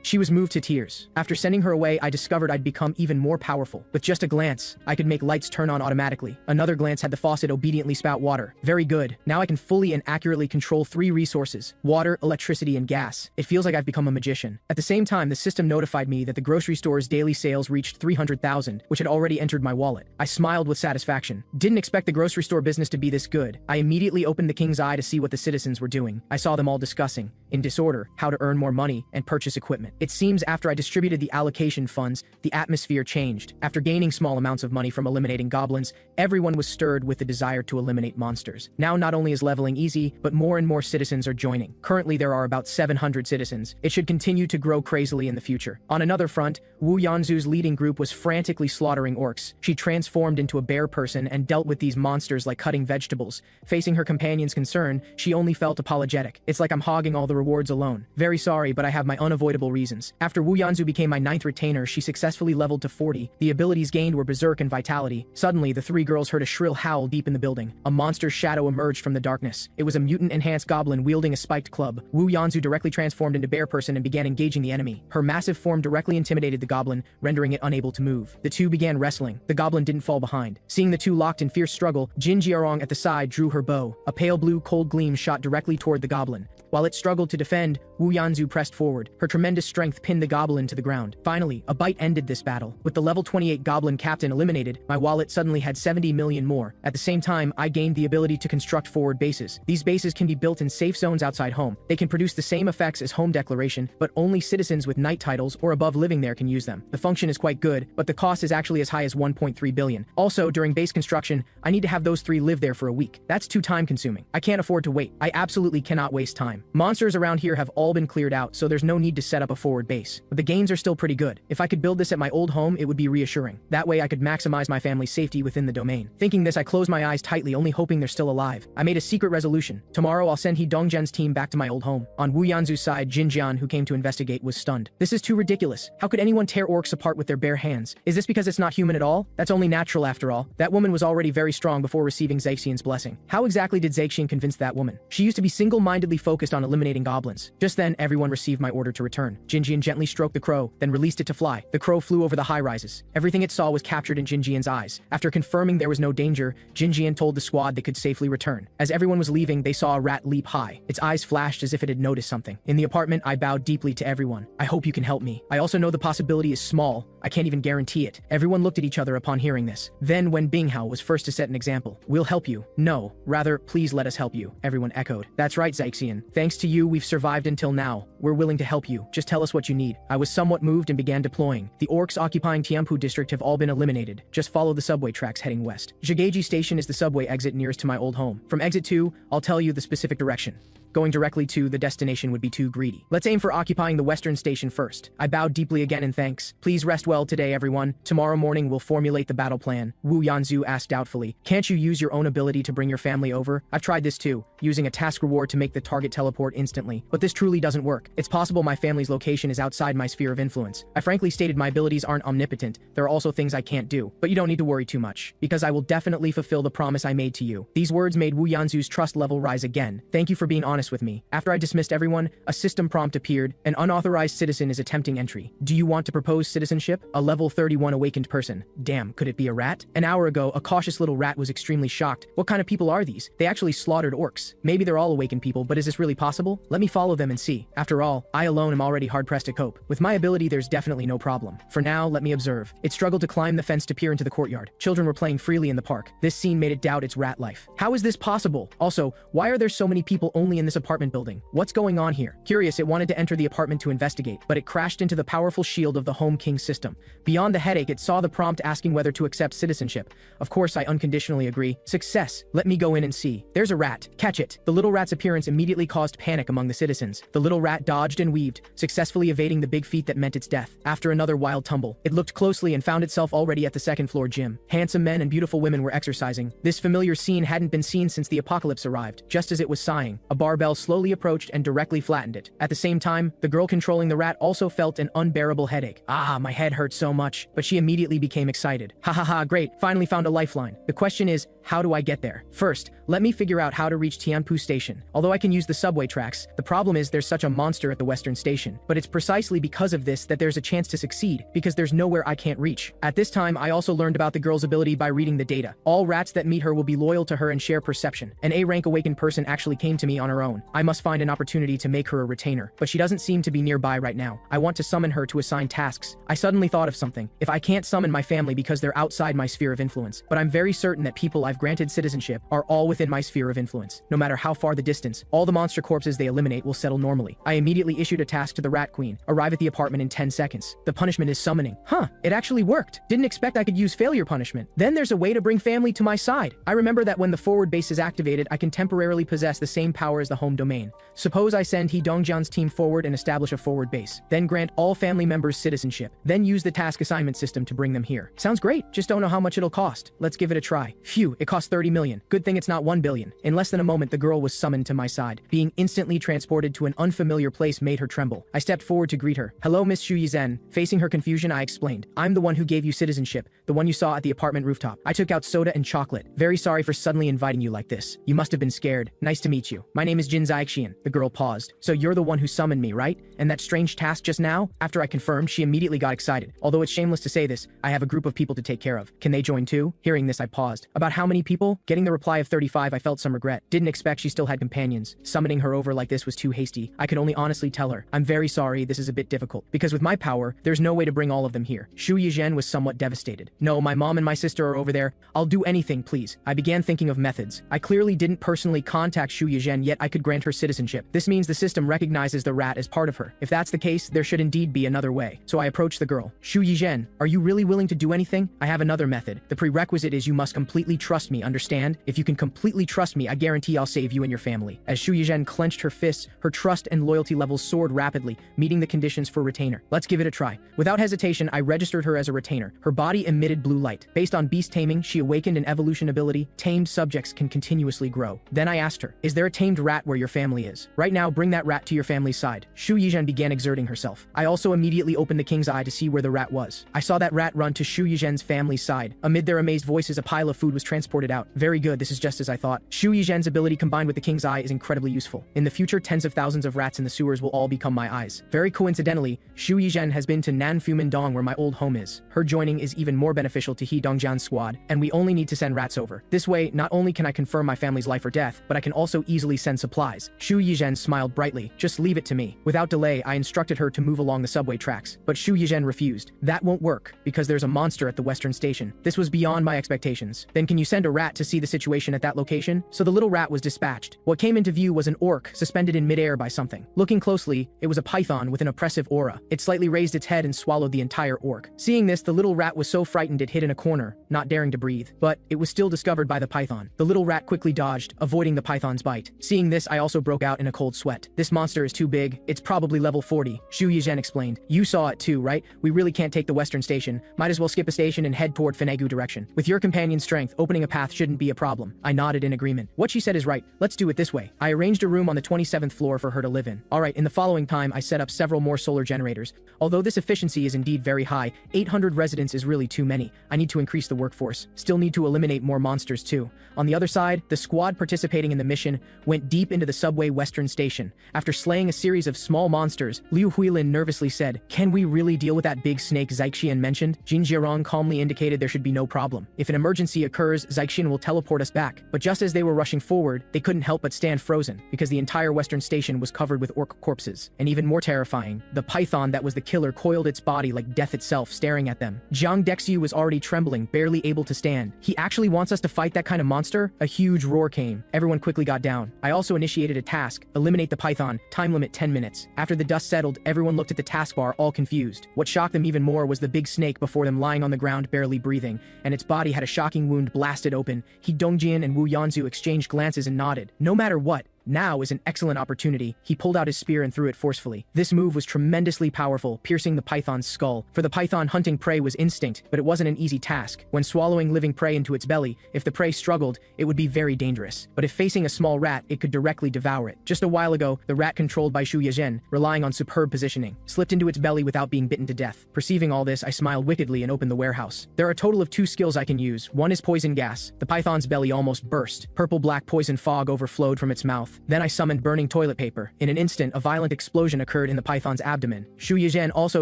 She was moved to tears. After sending her away, I discovered I'd become even more powerful. With just a glance, I could make lights turn on automatically. Another glance had the faucet obediently spout water. Very good. Now I can fully and accurately control 3 resources: water, electricity, and gas. It feels like I've become a magician. At the same time, the system notified me that the grocery store's daily sales reached 300,000, which had already entered my wallet. I smiled with satisfaction. Didn't expect the grocery store business to be this good. I immediately opened the king's eye to see what the citizens were doing. I saw them all discussing, in disorder, how to earn more money and purchase equipment. It seems after I distributed the allocation funds, the atmosphere changed. After gaining small amounts of money from eliminating goblins, everyone was stirred with the desire to eliminate monsters. Now not only is leveling easy, but more and more citizens are joining. Currently there are about 700 citizens. It should continue to grow crazily in the future. On another front, Wu Yanzu's leading group was frantically slaughtering orcs. She transformed into a bear person and dealt with these monsters like cutting vegetables. Facing her companion's concern, she only felt apologetic. It's like I'm hogging all the rewards alone. Very sorry, but I have my unavoidable reasons. After Wu Yanzu became my 9th retainer, she successfully leveled to 40. The abilities gained were Berserk and Vitality. Suddenly, the three girls heard a shrill howl deep in the building. A monster's shadow emerged from the darkness. It was a mutant-enhanced goblin wielding a spiked club. Wu Yanzu directly transformed into bear person and began engaging the enemy. Her massive form directly intimidated the goblin, rendering it unable to move. The two began wrestling. The goblin didn't fall behind. Seeing the two locked in fierce struggle, Jin Jiarong at the side drew her bow. A pale blue cold gleam shot directly toward the goblin. While it struggled to defend, Wu Yanzu pressed forward. Her tremendous strength pinned the goblin to the ground. Finally, a bite ended this battle. With the level 28 goblin captain eliminated, my wallet suddenly had 70 million more. At the same time, I gained the ability to construct forward bases. These bases can be built in safe zones outside home. They can produce the same effects as home declaration, but only citizens with knight titles or above living there can use them. The function is quite good, but the cost is actually as high as 1.3 billion. Also, during base construction, I need to have those three live there for a week. That's too time consuming. I can't afford to wait. I absolutely cannot waste time. Monsters around here have all been cleared out, so there's no need to set up a forward base. But the gains are still pretty good. If I could build this at my old home, it would be reassuring. That way I could maximize my family's safety within the domain. Thinking this, I closed my eyes tightly, only hoping they're still alive. I made a secret resolution. Tomorrow I'll send He Dongzhen's team back to my old home. On Wu Yanzu's side, Jin Jian, who came to investigate, was stunned. This is too ridiculous. How could anyone tear orcs apart with their bare hands? Is this because it's not human at all? That's only natural after all. That woman was already very strong before receiving Zaixian's blessing. How exactly did Zaixian convince that woman? She used to be single-mindedly focused on eliminating goblins. Just then, everyone received my order to return. Jin Jian gently stroked the crow, then released it to fly. The crow flew over the high-rises. Everything it saw was captured in Jin Jian's eyes. After confirming there was no danger, Jin Jian told the squad they could safely return. As everyone was leaving, they saw a rat leap high. Its eyes flashed as if it had noticed something. In the apartment, I bowed deeply to everyone. I hope you can help me. I also know the possibility is small. I can't even guarantee it. Everyone looked at each other upon hearing this. Then, when Binghao was first to set an example, we'll help you. No, rather, please let us help you, everyone echoed. That's right, Zaixian. Thanks to you, we've survived until now. We're willing to help you. Just tell us what you need. I was somewhat moved and began deploying. The orcs occupying Tianpu district have all been eliminated. Just follow the subway tracks heading west. Jigeji Station is the subway exit nearest to my old home. From exit 2, I'll tell you the specific direction. Going directly to the destination would be too greedy. Let's aim for occupying the western station first. I bowed deeply again in thanks. Please rest well today, everyone. Tomorrow morning we'll formulate the battle plan. Wu Yanzu asked doubtfully. Can't you use your own ability to bring your family over? I've tried this too, using a task reward to make the target teleport instantly. But this truly doesn't work. It's possible my family's location is outside my sphere of influence. I frankly stated my abilities aren't omnipotent. There are also things I can't do. But you don't need to worry too much, because I will definitely fulfill the promise I made to you. These words made Wu Yanzu's trust level rise again. Thank you for being honest with me. After I dismissed everyone, a system prompt appeared. An unauthorized citizen is attempting entry. Do you want to propose citizenship? A level 31 awakened person. Damn, could it be a rat? An hour ago, a cautious little rat was extremely shocked. What kind of people are these? They actually slaughtered orcs. Maybe they're all awakened people, but is this really possible? Let me follow them and see. After all, I alone am already hard-pressed to cope. With my ability, there's definitely no problem. For now, let me observe. It struggled to climb the fence to peer into the courtyard. Children were playing freely in the park. This scene made it doubt its rat life. How is this possible? Also, why are there so many people only in this apartment building? What's going on here? Curious, it wanted to enter the apartment to investigate, but it crashed into the powerful shield of the Home King system. Beyond the headache, it saw the prompt asking whether to accept citizenship. Of course, I unconditionally agree. Success. Let me go in and see. There's a rat. Catch it. The little rat's appearance immediately caused panic among the citizens. The little rat dodged and weaved, successfully evading the big feat that meant its death. After another wild tumble, it looked closely and found itself already at the second-floor gym. Handsome men and beautiful women were exercising. This familiar scene hadn't been seen since the apocalypse arrived. Just as it was sighing, a barbell slowly approached and directly flattened it. At the same time, the girl controlling the rat also felt an unbearable headache. Ah, my head hurt so much. But she immediately became excited. Ha ha ha, great. Finally found a lifeline. The question is, how do I get there? First, let me figure out how to reach Tianpu Station. Although I can use the subway tracks, the problem is there's such a monster at the western station. But it's precisely because of this that there's a chance to succeed, because there's nowhere I can't reach. At this time, I also learned about the girl's ability by reading the data. All rats that meet her will be loyal to her and share perception. An A-rank awakened person actually came to me on her own. I must find an opportunity to make her a retainer, but she doesn't seem to be nearby right now. I want to summon her to assign tasks. I suddenly thought of something. If I can't summon my family because they're outside my sphere of influence, but I'm very certain that people I've granted citizenship are all within my sphere of influence. No matter how far the distance, all the monster corpses they eliminate will settle normally. I immediately issued a task to the Rat Queen. Arrive at the apartment in 10 seconds. The punishment is summoning. Huh, it actually worked. Didn't expect I could use failure punishment. Then there's a way to bring family to my side. I remember that when the forward base is activated, I can temporarily possess the same power as the home domain. Suppose I send He Dongjian's team forward and establish a forward base. Then grant all family members citizenship. Then use the task assignment system to bring them here. Sounds great, just don't know how much it'll cost. Let's give it a try. Phew, it costs 30 million. Good thing it's not 1 billion. In less than a moment, the girl was summoned to my side. Being instantly transported to an unfamiliar place made her tremble. I stepped forward to greet her. Hello, Miss Xu Yizhen. Facing her confusion, I explained. I'm the one who gave you citizenship, the one you saw at the apartment rooftop. I took out soda and chocolate. Very sorry for suddenly inviting you like this. You must have been scared. Nice to meet you. My name is Jin Zaixian. The girl paused. So you're the one who summoned me, right? And that strange task just now? After I confirmed, she immediately got excited. Although it's shameless to say this, I have a group of people to take care of. Can they join too? Hearing this, I paused. About how many people? Getting the reply of 35, I felt some regret. Didn't expect she still had companions. Summoning her over like this was too hasty. I could only honestly tell her, I'm very sorry, this is a bit difficult. Because with my power, there's no way to bring all of them here. Xu Yizhen was somewhat devastated. No, my mom and my sister are over there. I'll do anything, please. I began thinking of methods. I clearly didn't personally contact Xu Yizhen, yet I could grant her citizenship. This means the system recognizes the rat as part of her. If that's the case, there should indeed be another way. So I approached the girl. Xu Yizhen, are you really willing to do anything? I have another method. The prerequisite is you must completely trust me, understand? If you can completely trust me, I guarantee I'll save you and your family. As Xu Yizhen clenched her fists, her trust and loyalty levels soared rapidly, meeting the conditions for retainer. Let's give it a try. Without hesitation, I registered her as a retainer. Her body emitted blue light. Based on beast taming, she awakened an evolution ability. Tamed subjects can continuously grow. Then I asked her, is there a tamed rat where your family is? Right now, bring that rat to your family's side. Xu Yizhen began exerting herself. I also immediately opened the king's eye to see where the rat was. I saw that rat run to Xu Yizhen's family's side. Amid their amazed voices, a pile of food was transported out. Very good, this is just as I thought. Xu Yizhen's ability combined with the king's eye is incredibly useful. In the future, tens of thousands of rats in the sewers will all become my eyes. Very coincidentally, Xu Yizhen has been to Nanfu where my old home is. Her joining is even more beneficial to He Dongjian's squad, and we only need to send rats over. This way, not only can I confirm my family's life or death, but I can also easily send supplies. Xu Yizhen smiled brightly. Just leave it to me. Without delay, I instructed her to move along the subway tracks, but Xu Yizhen refused. That won't work, because there's a monster at the Western Station. This was beyond my expectations. Then can you send a rat to see the situation at that location? So the little rat was dispatched. What came into view was an orc suspended in midair by something. Looking closely, it was a python with an oppressive aura. It slightly raised its head and swallowed the entire orc. Seeing this, the little rat was so frightened it hid in a corner, not daring to breathe. But it was still discovered by the python. The little rat quickly dodged, avoiding the python's bite. Seeing this, I also broke out in a cold sweat. This monster is too big. It's probably level 40. Xu Yizhen explained. You saw it too, right? We really can't take the Western Station. Might as well skip a station and head toward Fenegu direction. With your companion's strength, opening a path shouldn't be a problem. I nodded in agreement. What she said is right. Let's do it this way. I arranged a room on the 27th floor for her to live in. Alright, in the following time, I set up several more solar generators. Although this efficiency is indeed very high, 800 residents is really too many. I need to increase the workforce. Still need to eliminate more monsters too. On the other side, the squad participating in the mission went deep into the subway Western Station. After slaying a series of small monsters, Liu Huilin nervously said, "Can we really deal with that big snake Zaixian mentioned?" Jin Jiarong calmly indicated there should be no problem. If an emergency occurs, Zaixian will teleport us back. But just as they were rushing forward, they couldn't help but stand frozen, because the entire Western Station was covered with orc corpses. And even more terrifying, the python that was the killer coiled its body like death itself, staring at them. Jiang Dexiu was already trembling, barely able to stand. He actually wants us to fight that kind of monster? A huge roar came. Everyone quickly got down. I also initiated a task, eliminate the python, time limit 10 minutes. After the dust settled, everyone looked at the taskbar, all confused. What shocked them even more was the big snake before them lying on the ground barely breathing, and its body had a shocking wound blasted open. He Dongjian and Wu Yanzu exchanged glances and nodded. No matter what, now is an excellent opportunity. He pulled out his spear and threw it forcefully. This move was tremendously powerful, piercing the python's skull. For the python, hunting prey was instinct, but it wasn't an easy task. When swallowing living prey into its belly, if the prey struggled, it would be very dangerous. But if facing a small rat, it could directly devour it. Just a while ago, the rat controlled by Xu Yizhen, relying on superb positioning, slipped into its belly without being bitten to death. Perceiving all this, I smiled wickedly and opened the warehouse. There are a total of 2 skills I can use. One is poison gas. The python's belly almost burst. Purple-black poison fog overflowed from its mouth. Then I summoned burning toilet paper. In an instant, a violent explosion occurred in the python's abdomen. Xu Yizhen also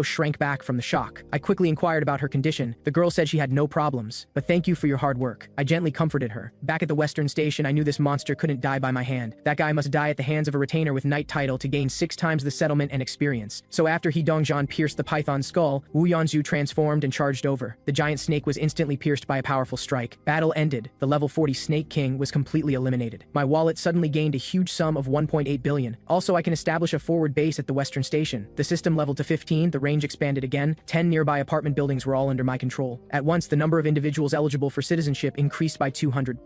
shrank back from the shock. I quickly inquired about her condition. The girl said she had no problems. But thank you for your hard work. I gently comforted her. Back at the Western Station, I knew this monster couldn't die by my hand. That guy must die at the hands of a retainer with knight title to gain 6 times the settlement and experience. So after He Dongjian pierced the python's skull, Wu Yanzu transformed and charged over. The giant snake was instantly pierced by a powerful strike. Battle ended. The level 40 Snake King was completely eliminated. My wallet suddenly gained a huge sum of 1.8 billion. Also, I can establish a forward base at the Western Station. The system leveled to 15, the range expanded again. 10 nearby apartment buildings were all under my control. At once, the number of individuals eligible for citizenship increased by 200.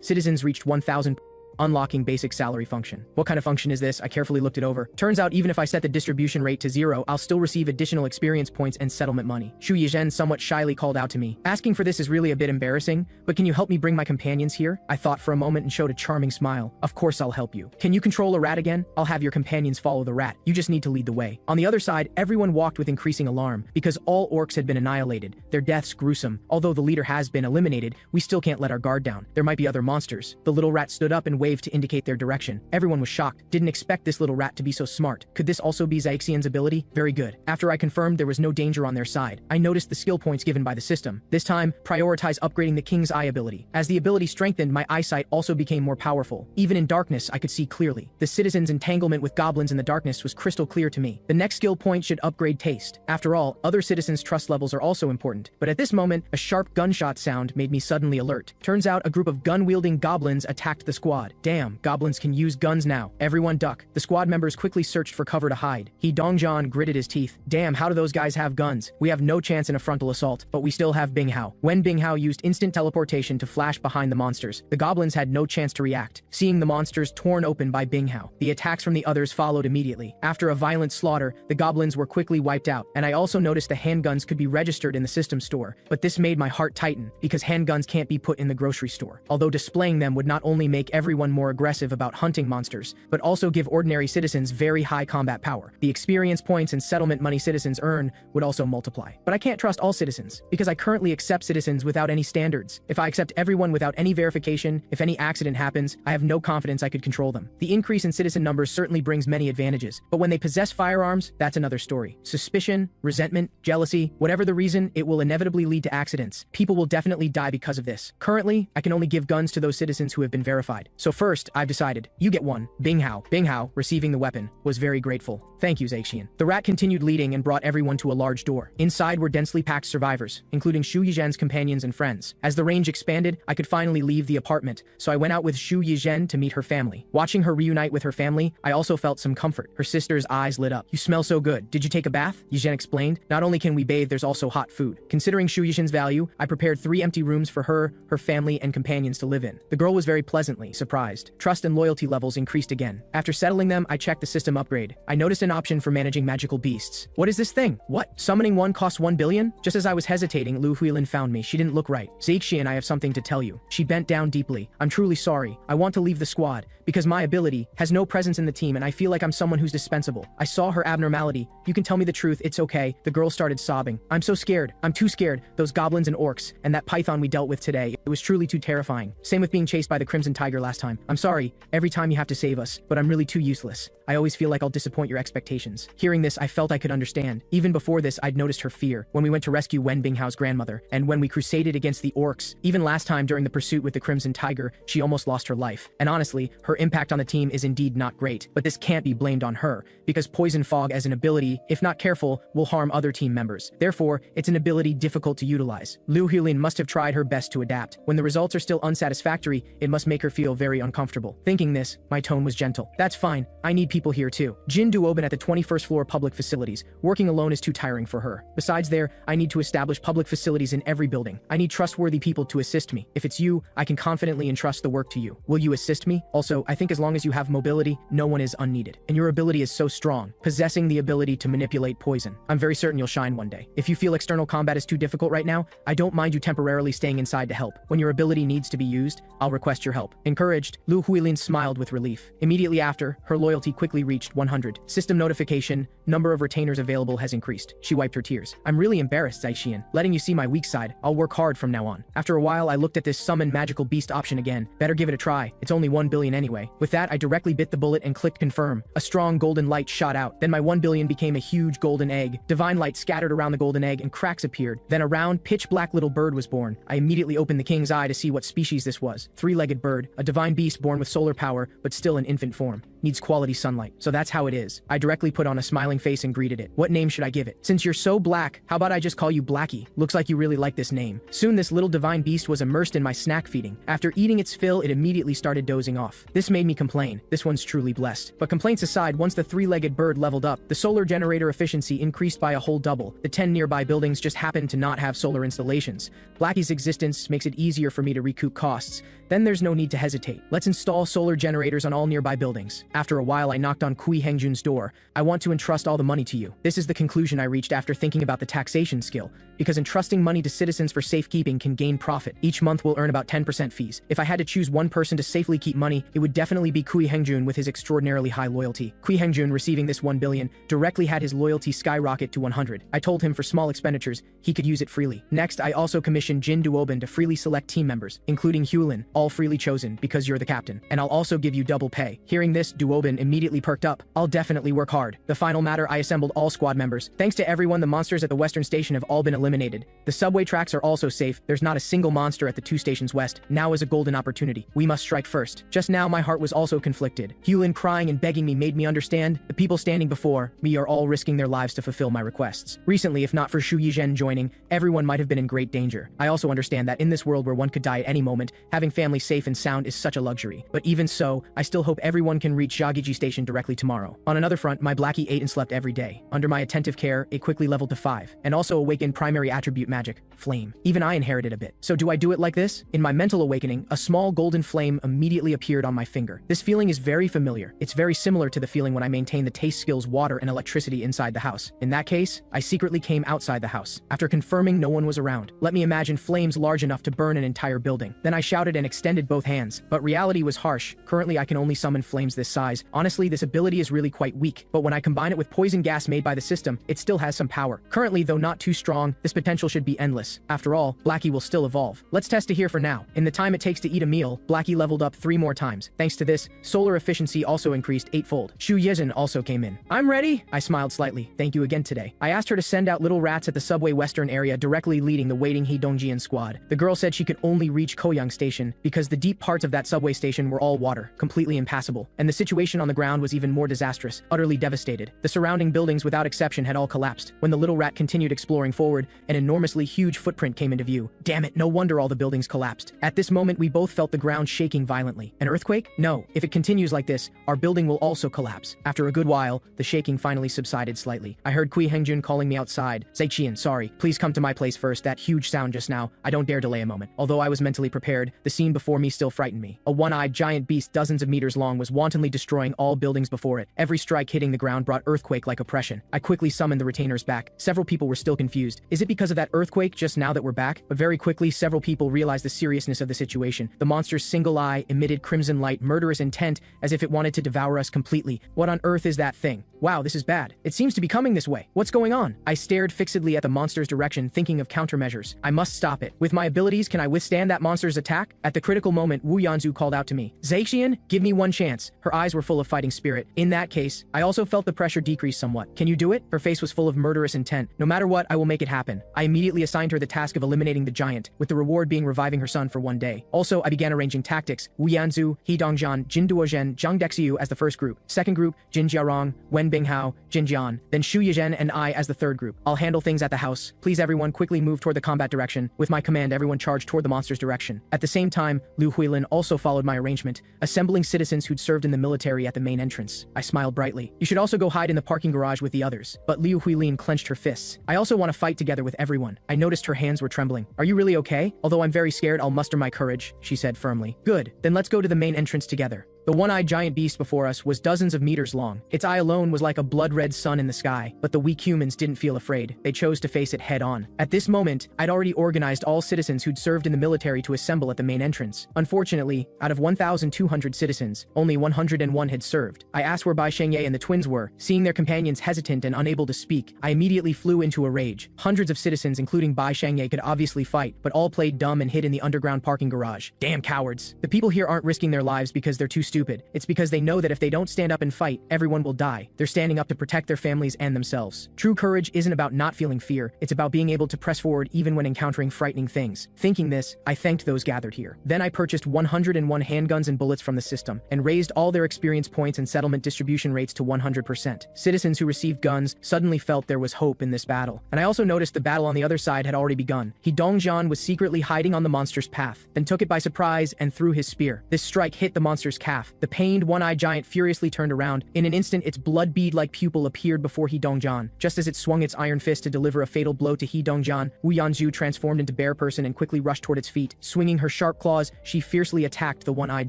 Citizens reached 1,000. unlocking basic salary function. What kind of function is this? I carefully looked it over. Turns out even if I set the distribution rate to 0, I'll still receive additional experience points and settlement money. Shu Yizhen somewhat shyly called out to me. Asking for this is really a bit embarrassing, but can you help me bring my companions here? I thought for a moment and showed a charming smile. Of course I'll help you. Can you control a rat again? I'll have your companions follow the rat. You just need to lead the way. On the other side, everyone walked with increasing alarm because all orcs had been annihilated. Their deaths gruesome. Although the leader has been eliminated, we still can't let our guard down. There might be other monsters. The little rat stood up and waved to indicate their direction. Everyone was shocked. Didn't expect this little rat to be so smart. Could this also be Xiaoxian's ability? Very good. After I confirmed there was no danger on their side, I noticed the skill points given by the system. This time, prioritize upgrading the King's Eye ability. As the ability strengthened, my eyesight also became more powerful. Even in darkness, I could see clearly. The citizens' entanglement with goblins in the darkness was crystal clear to me. The next skill point should upgrade taste. After all, other citizens' trust levels are also important. But at this moment, a sharp gunshot sound made me suddenly alert. Turns out a group of gun-wielding goblins attacked the squad. Damn, goblins can use guns now. Everyone duck. The squad members quickly searched for cover to hide. He Dongjian gritted his teeth. Damn, how do those guys have guns? We have no chance in a frontal assault, but we still have Bing Hao. When Bing Hao used instant teleportation to flash behind the monsters, the goblins had no chance to react. Seeing the monsters torn open by Bing Hao, the attacks from the others followed immediately. After a violent slaughter, the goblins were quickly wiped out, and I also noticed the handguns could be registered in the system store. But this made my heart tighten, because handguns can't be put in the grocery store. Although displaying them would not only make everyone more aggressive about hunting monsters, but also give ordinary citizens very high combat power. The experience points and settlement money citizens earn would also multiply. But I can't trust all citizens, because I currently accept citizens without any standards. If I accept everyone without any verification, if any accident happens, I have no confidence I could control them. The increase in citizen numbers certainly brings many advantages, but when they possess firearms, that's another story. Suspicion, resentment, jealousy, whatever the reason, it will inevitably lead to accidents. People will definitely die because of this. Currently, I can only give guns to those citizens who have been verified. So first, I've decided, you get one. Bing Hao. Bing Hao, receiving the weapon, was very grateful. Thank you, Xiaoxian. The rat continued leading and brought everyone to a large door. Inside were densely packed survivors, including Shu Yizhen's companions and friends. As the range expanded, I could finally leave the apartment, so I went out with Shu Yizhen to meet her family. Watching her reunite with her family, I also felt some comfort. Her sister's eyes lit up. You smell so good. Did you take a bath? Yizhen explained. Not only can we bathe, there's also hot food. Considering Shu Yizhen's value, I prepared 3 empty rooms for her, her family, and companions to live in. The girl was very pleasantly surprised. Trust and loyalty levels increased again. After settling them, I checked the system upgrade. I noticed an option for managing magical beasts. What is this thing? What? Summoning one costs 1 billion? Just as I was hesitating, Lu Huilin found me. She didn't look right. Xiaoxian, I have something to tell you. She bent down deeply. I'm truly sorry. I want to leave the squad, because my ability has no presence in the team and I feel like I'm someone who's dispensable. I saw her abnormality. You can tell me the truth, it's okay. The girl started sobbing. I'm so scared. I'm too scared. Those goblins and orcs, and that python we dealt with today, it was truly too terrifying. Same with being chased by the Crimson Tiger last time. I'm sorry, every time you have to save us, but I'm really too useless. I always feel like I'll disappoint your expectations. Hearing this, I felt I could understand. Even before this, I'd noticed her fear when we went to rescue Wen Binghao's grandmother, and when we crusaded against the orcs. Even last time during the pursuit with the Crimson Tiger, she almost lost her life. And honestly, her impact on the team is indeed not great, but this can't be blamed on her, because Poison Fog as an ability, if not careful, will harm other team members. Therefore, it's an ability difficult to utilize. Lu Huilin must have tried her best to adapt. When the results are still unsatisfactory, it must make her feel very uncomfortable. Thinking this, my tone was gentle. That's fine. I need people here too. Jin Duoban at the 21st floor public facilities. Working alone is too tiring for her. Besides there, I need to establish public facilities in every building. I need trustworthy people to assist me. If it's you, I can confidently entrust the work to you. Will you assist me? Also, I think as long as you have mobility, no one is unneeded. And your ability is so strong, possessing the ability to manipulate poison. I'm very certain you'll shine one day. If you feel external combat is too difficult right now, I don't mind you temporarily staying inside to help. When your ability needs to be used, I'll request your help. Encouraged, Lu Huilin smiled with relief. Immediately after, her loyalty quickly reached 100. System notification, number of retainers available has increased. She wiped her tears. I'm really embarrassed, Xiaoxian. Letting you see my weak side. I'll work hard from now on. After a while, I looked at this summon magical beast option again. Better give it a try. It's only 1 billion anyway. With that, I directly bit the bullet and clicked confirm. A strong golden light shot out. Then my 1 billion became a huge golden egg. Divine light scattered around the golden egg and cracks appeared. Then a round, pitch-black little bird was born. I immediately opened the king's eye to see what species this was. 3-legged bird, a divine beast born with solar power, but still in infant form. needs quality sunlight. So that's how it is. I directly put on a smiling face and greeted it. What name should I give it? Since you're so black, how about I just call you Blackie? Looks like you really like this name. Soon this little divine beast was immersed in my snack feeding. After eating its fill, it immediately started dozing off. This made me complain. This one's truly blessed. But complaints aside, once the three-legged bird leveled up, the solar generator efficiency increased by a whole double. The 10 nearby buildings just happened to not have solar installations. Blackie's existence makes it easier for me to recoup costs. Then there's no need to hesitate. Let's install solar generators on all nearby buildings. After a while, I knocked on Kui Hengjun's door. I want to entrust all the money to you. This is the conclusion I reached after thinking about the taxation skill, because entrusting money to citizens for safekeeping can gain profit. Each month will earn about 10% fees. If I had to choose one person to safely keep money, it would definitely be Kui Hengjun with his extraordinarily high loyalty. Kui Hengjun receiving this 1 billion directly had his loyalty skyrocket to 100. I told him for small expenditures, he could use it freely. Next, I also commissioned Jin Duoban to freely select team members, including Hulin, all freely chosen because you're the captain. And I'll also give you double pay. Hearing this, Duoban immediately perked up. I'll definitely work hard. The final matter, I assembled all squad members. Thanks to everyone, the monsters at the western station have all been eliminated. The subway tracks are also safe. There's not a single monster at the 2 stations west. Now is a golden opportunity. We must strike first. Just now, my heart was also conflicted. Hulin crying and begging me made me understand. The people standing before me are all risking their lives to fulfill my requests. Recently, if not for Shu Yizhen joining, everyone might have been in great danger. I also understand that in this world where one could die at any moment, having family safe and sound is such a luxury. But even so, I still hope everyone can reach Jagiji Station directly tomorrow. On another front, my Blackie ate and slept every day. Under my attentive care, it quickly leveled to 5, and also awakened primary attribute magic, Flame. Even I inherited a bit. So do I do it like this? In my mental awakening, a small golden flame immediately appeared on my finger. This feeling is very familiar. It's very similar to the feeling when I maintain the taste skills water and electricity inside the house. In that case, I secretly came outside the house. After confirming no one was around, let me imagine flames large enough to burn an entire building. Then I shouted and extended both hands. But reality was harsh. Currently, I can only summon flames this size. Honestly, this ability is really quite weak. But when I combine it with poison gas made by the system, it still has some power. Currently, though not too strong, this potential should be endless. After all, Blackie will still evolve. Let's test it here for now. In the time it takes to eat a meal, Blackie leveled up 3 more times. Thanks to this, solar efficiency also increased 8-fold. Shu Yizhen also came in. I'm ready! I smiled slightly. Thank you again today. I asked her to send out little rats at the subway western area directly leading the waiting He Dongjian squad. The girl said she could only reach Koyang station because the deep parts of that subway station were all water, completely impassable. And the situation on the ground was even more disastrous, utterly devastated. The surrounding buildings without exception had all collapsed. When the little rat continued exploring forward, an enormously huge footprint came into view. Damn it, no wonder all the buildings collapsed. At this moment, we both felt the ground shaking violently. An earthquake? No. If it continues like this, our building will also collapse. After a good while, the shaking finally subsided slightly. I heard Kui Hengjun calling me outside. Zaiqian, sorry. Please come to my place first. That huge sound just now. I don't dare delay a moment. Although I was mentally prepared, the scene before me still frightened me. A one-eyed giant beast dozens of meters long was wantonly destroying all buildings before it. Every strike hitting the ground brought earthquake-like oppression. I quickly summoned the retainers back. Several people were still confused. Is it because of that earthquake just now that we're back? But very quickly, several people realized the seriousness of the situation. The monster's single eye emitted crimson light, murderous intent, as if it wanted to devour us completely. What on earth is that thing? Wow, this is bad. It seems to be coming this way. What's going on? I stared fixedly at the monster's direction, thinking of countermeasures. I must stop it. With my abilities, can I withstand that monster's attack? At the critical moment, Wu Yanzu called out to me. Zaiqian, give me one chance. Her eyes were full of fighting spirit. In that case, I also felt the pressure decrease somewhat. Can you do it? Her face was full of murderous intent. No matter what, I will make it happen. I immediately assigned her the task of eliminating the giant, with the reward being reviving her son for 1 day. Also, I began arranging tactics. Wu Yanzu, He Dongjian, Jin Duozhen, Zhang Dexiu as the first group. Second group, Jin Jiarong, Wen Binghao, Jin Jian. Then Shu Yizhen and I as the third group. I'll handle things at the house. Please everyone quickly move toward the combat direction. With my command, everyone charged toward the monster's direction. At the same time, Liu Huilin also followed my arrangement, assembling citizens who'd served in the military at the main entrance. I smiled brightly. You should also go hide in the parking garage with the others. But Liu Huilin clenched her fists. I also want to fight together with everyone. I noticed her hands were trembling. Are you really okay? Although I'm very scared, I'll muster my courage, she said firmly. Good, then let's go to the main entrance together. The one-eyed giant beast before us was dozens of meters long. Its eye alone was like a blood-red sun in the sky, but the weak humans didn't feel afraid. They chose to face it head-on. At this moment, I'd already organized all citizens who'd served in the military to assemble at the main entrance. Unfortunately, out of 1,200 citizens, only 101 had served. I asked where Bai Shengye and the twins were. Seeing their companions hesitant and unable to speak, I immediately flew into a rage. Hundreds of citizens, including Bai Shengye, could obviously fight, but all played dumb and hid in the underground parking garage. Damn cowards. The people here aren't risking their lives because they're too stupid. It's because they know that if they don't stand up and fight, everyone will die. They're standing up to protect their families and themselves. True courage isn't about not feeling fear, it's about being able to press forward even when encountering frightening things. Thinking this, I thanked those gathered here. Then I purchased 101 handguns and bullets from the system, and raised all their experience points and settlement distribution rates to 100%. Citizens who received guns suddenly felt there was hope in this battle. And I also noticed the battle on the other side had already begun. Dongzhan was secretly hiding on the monster's path, then took it by surprise and threw his spear. This strike hit the monster's calf. The pained one-eyed giant furiously turned around. In an instant, its blood bead-like pupil appeared before Dongzhan. Just as it swung its iron fist to deliver a fatal blow to Dongzhan, Wu Yanzhu transformed into bear person and quickly rushed toward its feet. Swinging her sharp claws, she fiercely attacked the one-eyed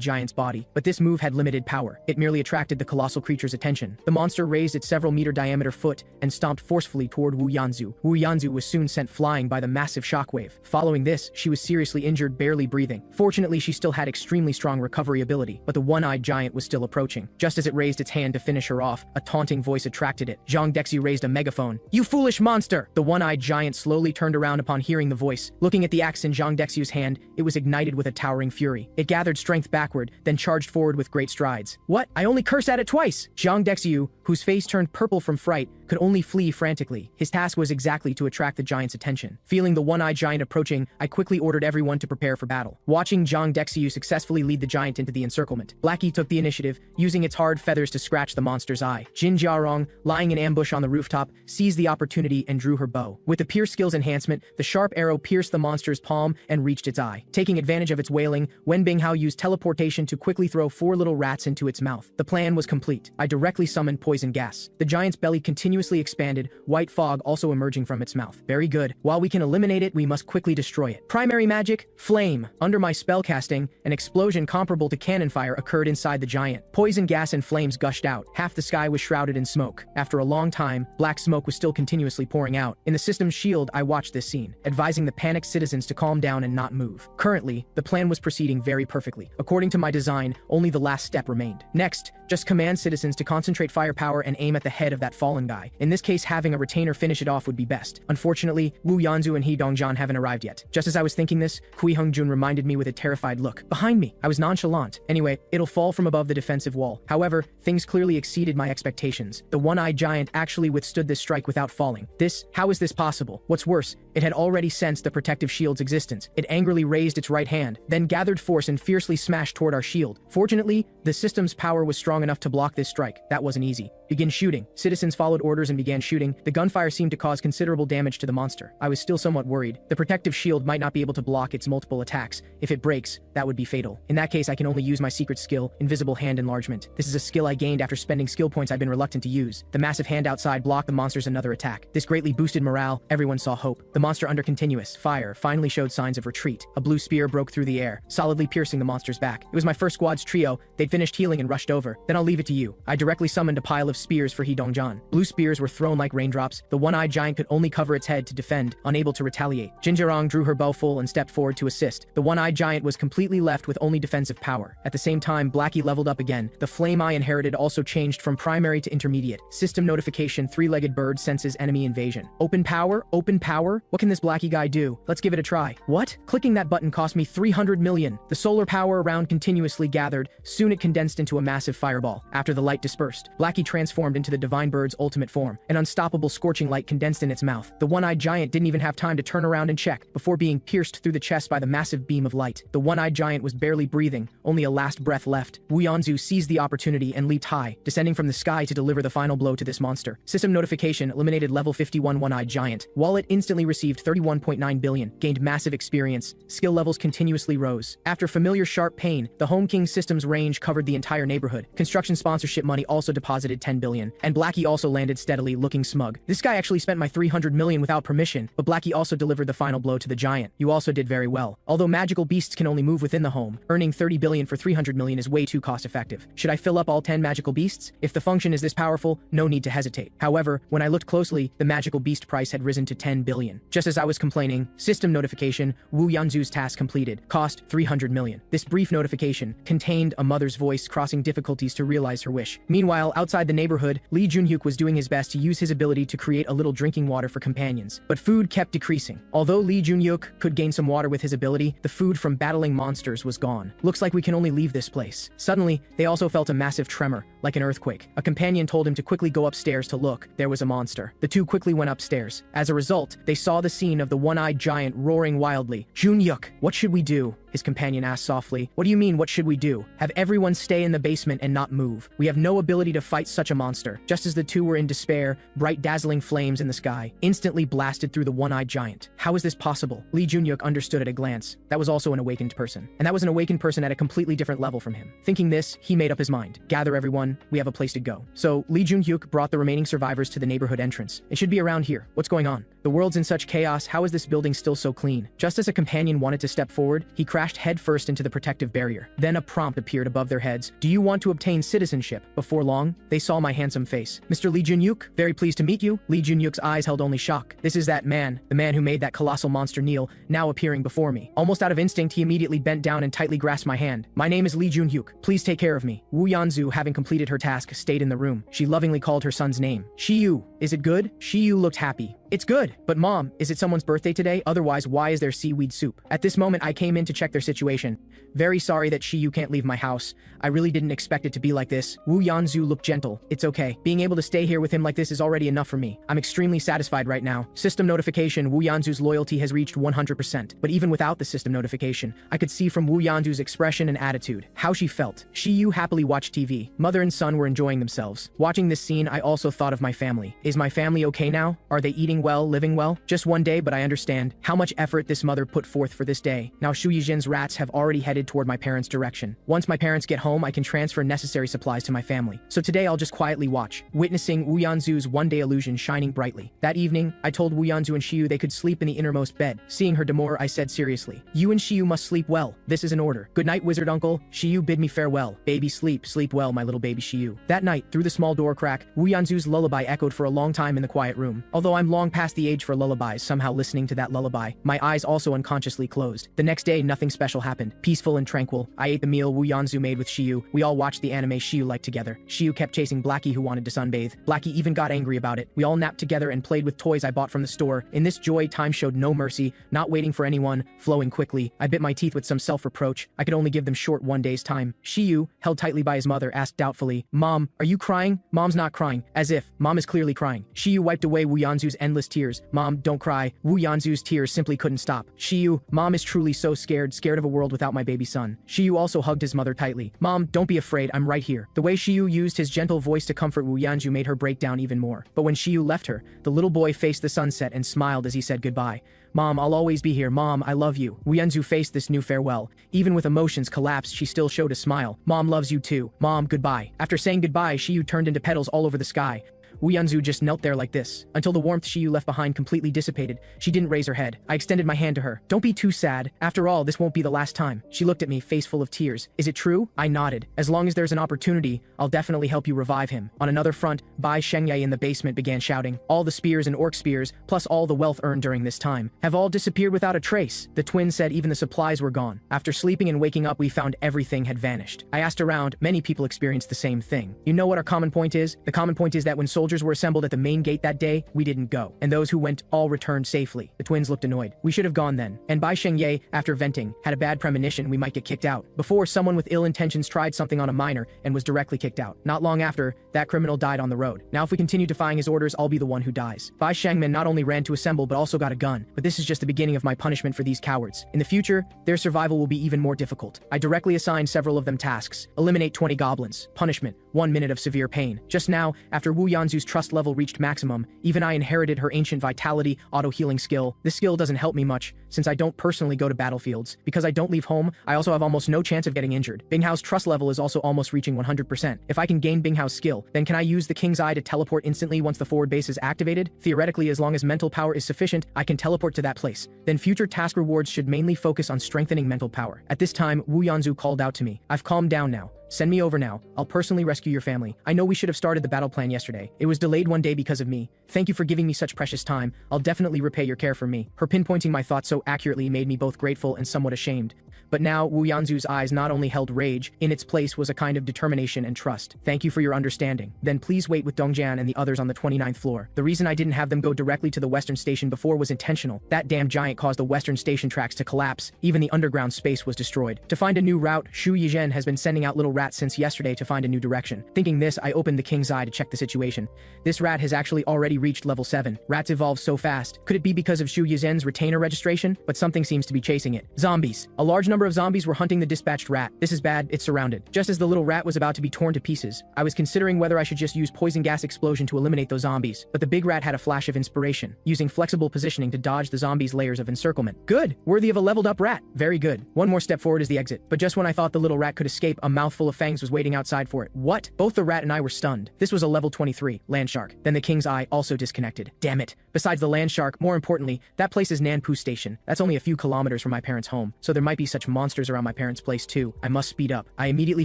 giant's body. But this move had limited power. It merely attracted the colossal creature's attention. The monster raised its several-meter diameter foot and stomped forcefully toward Wu Yanzhu. Wu Yanzhu was soon sent flying by the massive shockwave. Following this, she was seriously injured, barely breathing. Fortunately, she still had extremely strong recovery ability, but the one-eyed giant was still approaching. Just as it raised its hand to finish her off, a taunting voice attracted it. Zhang Dexu raised a megaphone. "You foolish monster!" The one-eyed giant slowly turned around upon hearing the voice. Looking at the axe in Zhang Dexu's hand, it was ignited with a towering fury. It gathered strength backward, then charged forward with great strides. "What? I only curse at it twice!" Zhang Dexu, whose face turned purple from fright, could only flee frantically. His task was exactly to attract the giant's attention. Feeling the one-eyed giant approaching, I quickly ordered everyone to prepare for battle. Watching Zhang Dexu successfully lead the giant into the encirclement, Blackie took the initiative, using its hard feathers to scratch the monster's eye. Jin Jiarong, lying in ambush on the rooftop, seized the opportunity and drew her bow. With the pierce skills enhancement, the sharp arrow pierced the monster's palm and reached its eye. Taking advantage of its wailing, Wen Binghao used teleportation to quickly throw 4 little rats into its mouth. The plan was complete. I directly summoned poison gas. The giant's belly continuously expanded, white fog also emerging from its mouth. Very good. While we can eliminate it, we must quickly destroy it. Primary magic, flame. Under my spellcasting, an explosion comparable to cannon fire occurred inside the giant. Poison gas and flames gushed out. Half the sky was shrouded in smoke. After a long time, black smoke was still continuously pouring out. In the system's shield, I watched this scene, advising the panicked citizens to calm down and not move. Currently, the plan was proceeding very perfectly. According to my design, only the last step remained. Next, just command citizens to concentrate firepower and aim at the head of that fallen guy. In this case, having a retainer finish it off would be best. Unfortunately, Wu Yanzhu and Dongzhan haven't arrived yet. Just as I was thinking this, Kui Hengjun reminded me with a terrified look. Behind me, I was nonchalant. Anyway, it'll fall from above the defensive wall. However, things clearly exceeded my expectations. The one-eyed giant actually withstood this strike without falling. How is this possible? What's worse, it had already sensed the protective shield's existence. It angrily raised its right hand, then gathered force and fiercely smashed toward our shield. Fortunately, the system's power was strong enough to block this strike. That wasn't easy. Begin shooting. Citizens followed orders and began shooting. The gunfire seemed to cause considerable damage to the monster. I was still somewhat worried. The protective shield might not be able to block its multiple attacks. If it breaks, that would be fatal. In that case, I can only use my secret skill, Invisible Hand Enlargement. This is a skill I gained after spending skill points I've been reluctant to use. The massive hand outside blocked the monster's another attack. This greatly boosted morale. Everyone saw hope. The monster under continuous fire finally showed signs of retreat. A blue spear broke through the air, solidly piercing the monster's back. It was my first squad's trio. They'd finished healing and rushed over. Then I'll leave it to you. I directly summoned a pile of spears for Dongzhan. Blue spears were thrown like raindrops. The one-eyed giant could only cover its head to defend, unable to retaliate. Jinjerong drew her bow full and stepped forward to assist. The one-eyed giant was completely left with only defensive power. At the same time, Blackie leveled up again. The flame I inherited also changed from primary to intermediate. System notification: three-legged bird senses enemy invasion. Open power? Open power? What can this Blackie guy do? Let's give it a try. What? Clicking that button cost me 300 million. The solar power around continuously gathered. Soon it condensed into a massive fireball. After the light dispersed, Blackie transformed into the divine bird's ultimate form. An unstoppable scorching light condensed in its mouth. The one-eyed giant didn't even have time to turn around and check before being pierced through the chest by the massive beam of light. The one-eyed giant was barely breathing, only a last breath left. Wu Yanzhu seized the opportunity and leaped high, descending from the sky to deliver the final blow to this monster. System notification: eliminated level 51 one-eyed giant. Wallet instantly received 31.9 billion, gained massive experience. Skill levels continuously rose. After familiar sharp pain, the Home King system's range covered the entire neighborhood. Construction sponsorship money also deposited 10 billion, and Blackie also landed steadily, looking smug. This guy actually spent my 300 million without permission, but Blackie also delivered the final blow to the giant. You also did very well. Although magical beasts can only move within the home, earning 30 billion for 300 million is way too cost-effective. Should I fill up all 10 magical beasts? If the function is this powerful, no need to hesitate. However, when I looked closely, the magical beast price had risen to 10 billion. Just as I was complaining, system notification: Wu Yanzhu's task completed. Cost 300 million. This brief notification contained a mother's voice crossing difficulties to realize her wish. Meanwhile, outside the neighborhood, Lee Junhyuk was doing his best to use his ability to create a little drinking water for companions. But food kept decreasing. Although Lee Junhyuk could gain some water with his ability, the food from battling monsters was gone. Looks like we can only leave this place. Suddenly, they also felt a massive tremor, like an earthquake. A companion told him to quickly go upstairs to look. There was a monster. The two quickly went upstairs. As a result, they saw the scene of the one-eyed giant roaring wildly. Junhyuk, what should we do? His companion asked softly. What do you mean, what should we do? Have everyone stay in the basement and not move. We have no ability to fight such a monster. Just as the two were in despair, bright dazzling flames in the sky instantly blasted through the one-eyed giant. How is this possible? Lee Junhyuk understood at a glance. That was also an awakened person. And that was an awakened person at a completely different level from him. Thinking this, he made up his mind. Gather everyone, we have a place to go. So, Lee Junhyuk brought the remaining survivors to the neighborhood entrance. It should be around here. What's going on? The world's in such chaos, how is this building still so clean? Just as a companion wanted to step forward, he crashed headfirst into the protective barrier. Then a prompt appeared above their heads. Do you want to obtain citizenship? Before long, they saw my handsome face. Mr. Lee Junhyuk, very pleased to meet you. Lee Junhyuk's eyes held only shock. This is that man, the man who made that colossal monster kneel, now appearing before me. Almost out of instinct, he immediately bent down and tightly grasped my hand. My name is Lee Junhyuk. Please take care of me. Wu Yanzu, having completed her task, stayed in the room. She lovingly called her son's name. Shiyu, is it good? Shiyu looked happy. It's good. But mom, is it someone's birthday today? Otherwise, why is there seaweed soup? At this moment, I came in to check their situation. Very sorry that Shiyu can't leave my house. I really didn't expect it to be like this. Wu Yanzu looked gentle. It's okay. Being able to stay here with him like this is already enough for me. I'm extremely satisfied right now. System notification, Wu Yanzu's loyalty has reached 100%. But even without the system notification, I could see from Wu Yanzu's expression and attitude how she felt. Shiyu happily watched TV. Mother and son were enjoying themselves. Watching this scene, I also thought of my family. Is my family okay now? Are they eating well, living well? Just one day, but I understand how much effort this mother put forth for this day. Now Shu Yijin's rats have already headed toward my parents' direction. Once my parents get home, I can transfer necessary supplies to my family. So today I'll just quietly watch, witnessing Wu Yanzu's one-day illusion shining brightly. That evening, I told Wu Yanzu and Shiyu they could sleep in the innermost bed. Seeing her demur, I said seriously, you and Shiyu must sleep well. This is an order. Good night, wizard uncle. Shiyu bid me farewell. Baby sleep, sleep well, my little baby Shiyu. That night, through the small door crack, Wu Yanzu's lullaby echoed for a long time in the quiet room. Although I'm long past the age for lullabies, somehow listening to that lullaby, my eyes also unconsciously closed. The next day, nothing special happened. Peaceful and tranquil. I ate the meal Wu Yanzu made with Shiyu. We all watched the anime Shiyu liked together. Shiyu kept chasing Blackie who wanted to sunbathe. Blackie even got angry about it. We all napped together and played with toys I bought from the store. In this joy, time showed no mercy, not waiting for anyone, flowing quickly. I bit my teeth with some self-reproach. I could only give them short one day's time. Shiyu, held tightly by his mother, asked doubtfully, Mom, are you crying? Mom's not crying. As if, Mom is clearly crying. Shiyu wiped away Wu Yanzu's endless tears. Mom, don't cry. Wu Yanzu's tears simply couldn't stop. Shiyu, Mom is truly so scared of a world without my baby son. Shiyu also hugged his mother tightly. Mom, don't be afraid, I'm right here. The way Shiyu used his gentle voice to comfort Wu Yanzu made her break down even more. But when Shiyu left her, the little boy faced the sunset and smiled as he said goodbye. Mom, I'll always be here. Mom, I love you. Wu Yanzu faced this new farewell. Even with emotions collapsed, she still showed a smile. Mom loves you too. Mom, goodbye. After saying goodbye, Shiyu turned into petals all over the sky. Wu Yanzu just knelt there like this, until the warmth Shiyu left behind completely dissipated. She didn't raise her head. I extended my hand to her. Don't be too sad. After all, this won't be the last time. She looked at me, face full of tears. Is it true? I nodded. As long as there's an opportunity, I'll definitely help you revive him. On another front, Bai Shengye in the basement began shouting. All the spears and orc spears, plus all the wealth earned during this time, have all disappeared without a trace. The twins said even the supplies were gone. After sleeping and waking up, we found everything had vanished. I asked around, many people experienced the same thing. You know what our common point is? The common point is that when soldiers were assembled at the main gate that day, we didn't go. And those who went all returned safely. The twins looked annoyed. We should have gone then. And Bai Shengye, after venting, had a bad premonition we might get kicked out. Before, someone with ill intentions tried something on a minor and was directly kicked out. Not long after, that criminal died on the road. Now if we continue defying his orders, I'll be the one who dies. Bai Shengman not only ran to assemble but also got a gun. But this is just the beginning of my punishment for these cowards. In the future, their survival will be even more difficult. I directly assigned several of them tasks. Eliminate 20 goblins. Punishment, 1 minute of severe pain. Just now, after Wu Yanzu's trust level reached maximum, even I inherited her ancient vitality auto-healing skill. This skill doesn't help me much, since I don't personally go to battlefields. Because I don't leave home, I also have almost no chance of getting injured. Binghao's trust level is also almost reaching 100%. If I can gain Binghao's skill, then can I use the King's Eye to teleport instantly once the forward base is activated? Theoretically, as long as mental power is sufficient, I can teleport to that place. Then future task rewards should mainly focus on strengthening mental power. At this time, Wu Yanzu called out to me. I've calmed down now. Send me over now. I'll personally rescue your family. I know we should have started the battle plan yesterday. It was delayed one day because of me. Thank you for giving me such precious time. I'll definitely repay your care for me. Her pinpointing my thoughts so accurately made me both grateful and somewhat ashamed. But now, Wu Yanzu's eyes not only held rage, in its place was a kind of determination and trust. Thank you for your understanding. Then please wait with Dongjian and the others on the 29th floor. The reason I didn't have them go directly to the western station before was intentional. That damn giant caused the western station tracks to collapse. Even the underground space was destroyed. To find a new route, Shu Yizhen has been sending out little rats since yesterday to find a new direction. Thinking this, I opened the king's eye to check the situation. This rat has actually already reached level 7. Rats evolve so fast. Could it be because of Shu Yizhen's retainer registration? But something seems to be chasing it. Zombies. A large number of zombies were hunting the dispatched rat. This is bad, it's surrounded. Just as the little rat was about to be torn to pieces, I was considering whether I should just use poison gas explosion to eliminate those zombies. But the big rat had a flash of inspiration, using flexible positioning to dodge the zombies' layers of encirclement. Good! Worthy of a leveled up rat. Very good. One more step forward is the exit. But just when I thought the little rat could escape, a mouthful of fangs was waiting outside for it. What? Both the rat and I were stunned. This was a level 23, land shark. Then the king's eye also disconnected. Damn it. Besides the land shark, more importantly, that place is Nanpu Station. That's only a few kilometers from my parents' home, so there might be such monsters around my parents' place too. I must speed up. I immediately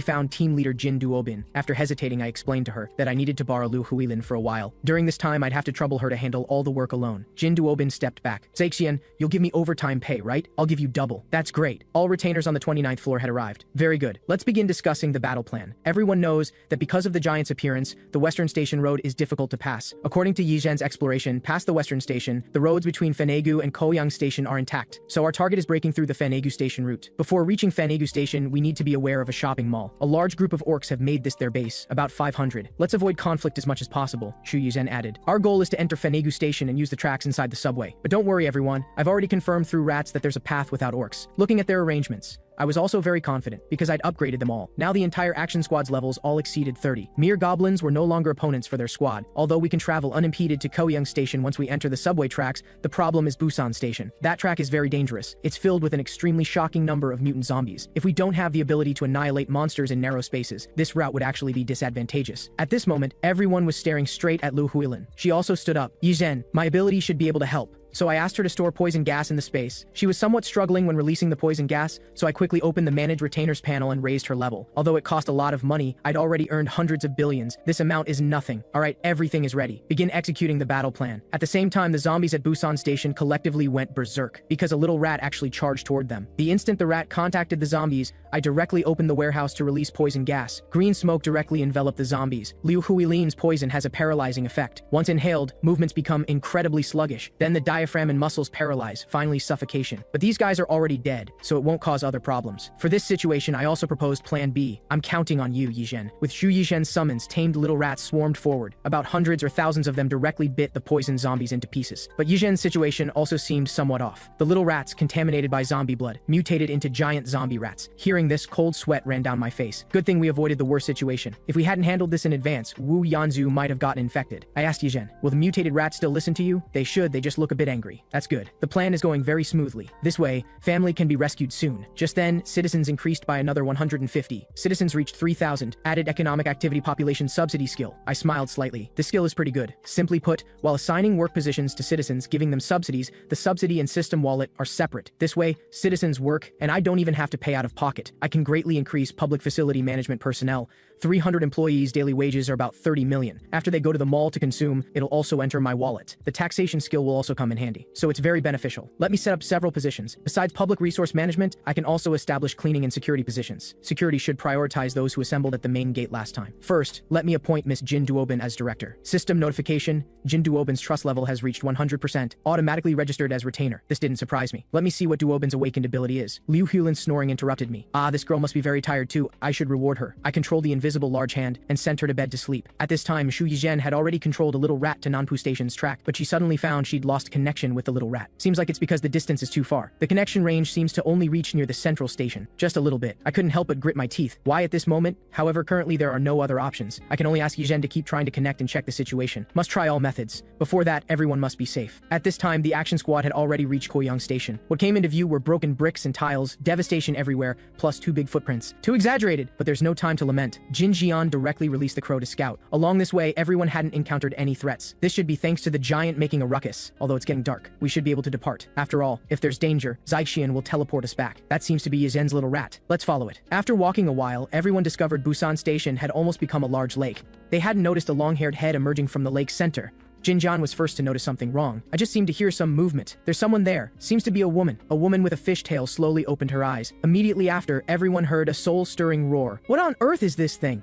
found team leader Jin Duobin. After hesitating, I explained to her that I needed to borrow Lu Huilin for a while. During this time, I'd have to trouble her to handle all the work alone. Jin Duobin stepped back. Zaixian, you'll give me overtime pay, right? I'll give you double. That's great. All retainers on the 29th floor had arrived. Very good. Let's begin discussing the battle plan. Everyone knows that because of the giant's appearance, the Western Station Road is difficult to pass. According to Yizhen's exploration, past the Western Station, the roads between Fanegu and Koyang Station are intact, so our target is breaking through the Fanegu Station route. Before reaching Fanegu Station, we need to be aware of a shopping mall. A large group of orcs have made this their base, about 500. Let's avoid conflict as much as possible, Shu Yizhen added. Our goal is to enter Fanegu Station and use the tracks inside the subway. But don't worry everyone, I've already confirmed through rats that there's a path without orcs. Looking at their arrangements, I was also very confident, because I'd upgraded them all. Now the entire action squad's levels all exceeded 30. Mere goblins were no longer opponents for their squad. Although we can travel unimpeded to Koyang Station once we enter the subway tracks, the problem is Busan Station. That track is very dangerous. It's filled with an extremely shocking number of mutant zombies. If we don't have the ability to annihilate monsters in narrow spaces, this route would actually be disadvantageous. At this moment, everyone was staring straight at Lu Huilin. She also stood up. Yizhen, my ability should be able to help. So I asked her to store poison gas in the space. She was somewhat struggling when releasing the poison gas, so I quickly opened the Manage Retainers panel and raised her level. Although it cost a lot of money, I'd already earned hundreds of billions. This amount is nothing. Alright, everything is ready. Begin executing the battle plan. At the same time, the zombies at Busan Station collectively went berserk, because a little rat actually charged toward them. The instant the rat contacted the zombies, I directly opened the warehouse to release poison gas. Green smoke directly enveloped the zombies. Liu Huilin's poison has a paralyzing effect. Once inhaled, movements become incredibly sluggish. Then the diaphragm and muscles paralyze, finally suffocation. But these guys are already dead, so it won't cause other problems. For this situation, I also proposed Plan B. I'm counting on you, Yizhen. With Shu Yizhen's summons, tamed little rats swarmed forward. About hundreds or thousands of them directly bit the poisoned zombies into pieces. But Yizhen's situation also seemed somewhat off. The little rats, contaminated by zombie blood, mutated into giant zombie rats. Hearing this, cold sweat ran down my face. Good thing we avoided the worst situation. If we hadn't handled this in advance, Wu Yanzu might have gotten infected. I asked Yizhen, will the mutated rats still listen to you? They should, they just look a bit angry. That's good. The plan is going very smoothly. This way, family can be rescued soon. Just then, citizens increased by another 150. Citizens reached 3,000. Added economic activity population subsidy skill. I smiled slightly. This skill is pretty good. Simply put, while assigning work positions to citizens, giving them subsidies, the subsidy and system wallet are separate. This way, citizens work, and I don't even have to pay out of pocket. I can greatly increase public facility management personnel. 300 employees' daily wages are about 30 million. After they go to the mall to consume, it'll also enter my wallet. The taxation skill will also come in handy, so it's very beneficial. Let me set up several positions. Besides public resource management, I can also establish cleaning and security positions. Security should prioritize those who assembled at the main gate last time. First, let me appoint Miss Jin Duobin as director. System notification, Jin Duobin's trust level has reached 100%, automatically registered as retainer. This didn't surprise me. Let me see what Duobin's awakened ability is. Liu Hulin's snoring interrupted me. Ah, this girl must be very tired too. I should reward her. I control the invisible large hand and sent her to bed to sleep. At this time, Shu Yizhen had already controlled a little rat to Nanpu Station's track, but she suddenly found she'd lost connection with the little rat. Seems like it's because the distance is too far. The connection range seems to only reach near the central station. Just a little bit. I couldn't help but grit my teeth. Why at this moment? However, currently there are no other options. I can only ask Yizhen to keep trying to connect and check the situation. Must try all methods. Before that, everyone must be safe. At this time, the action squad had already reached Koyang Station. What came into view were broken bricks and tiles, devastation everywhere, plus 2 big footprints. Too exaggerated, but there's no time to lament. Jin Jian directly released the crow to scout. Along this way, everyone hadn't encountered any threats. This should be thanks to the giant making a ruckus. Although it's getting dark, we should be able to depart. After all, if there's danger, Zaixian will teleport us back. That seems to be Yizhen's little rat. Let's follow it. After walking a while, everyone discovered Busan Station had almost become a large lake. They hadn't noticed a long-haired head emerging from the lake's center. Jinjan was first to notice something wrong. I just seemed to hear some movement. There's someone there. Seems to be a woman. A woman with a fishtail slowly opened her eyes. Immediately after, everyone heard a soul-stirring roar. What on earth is this thing?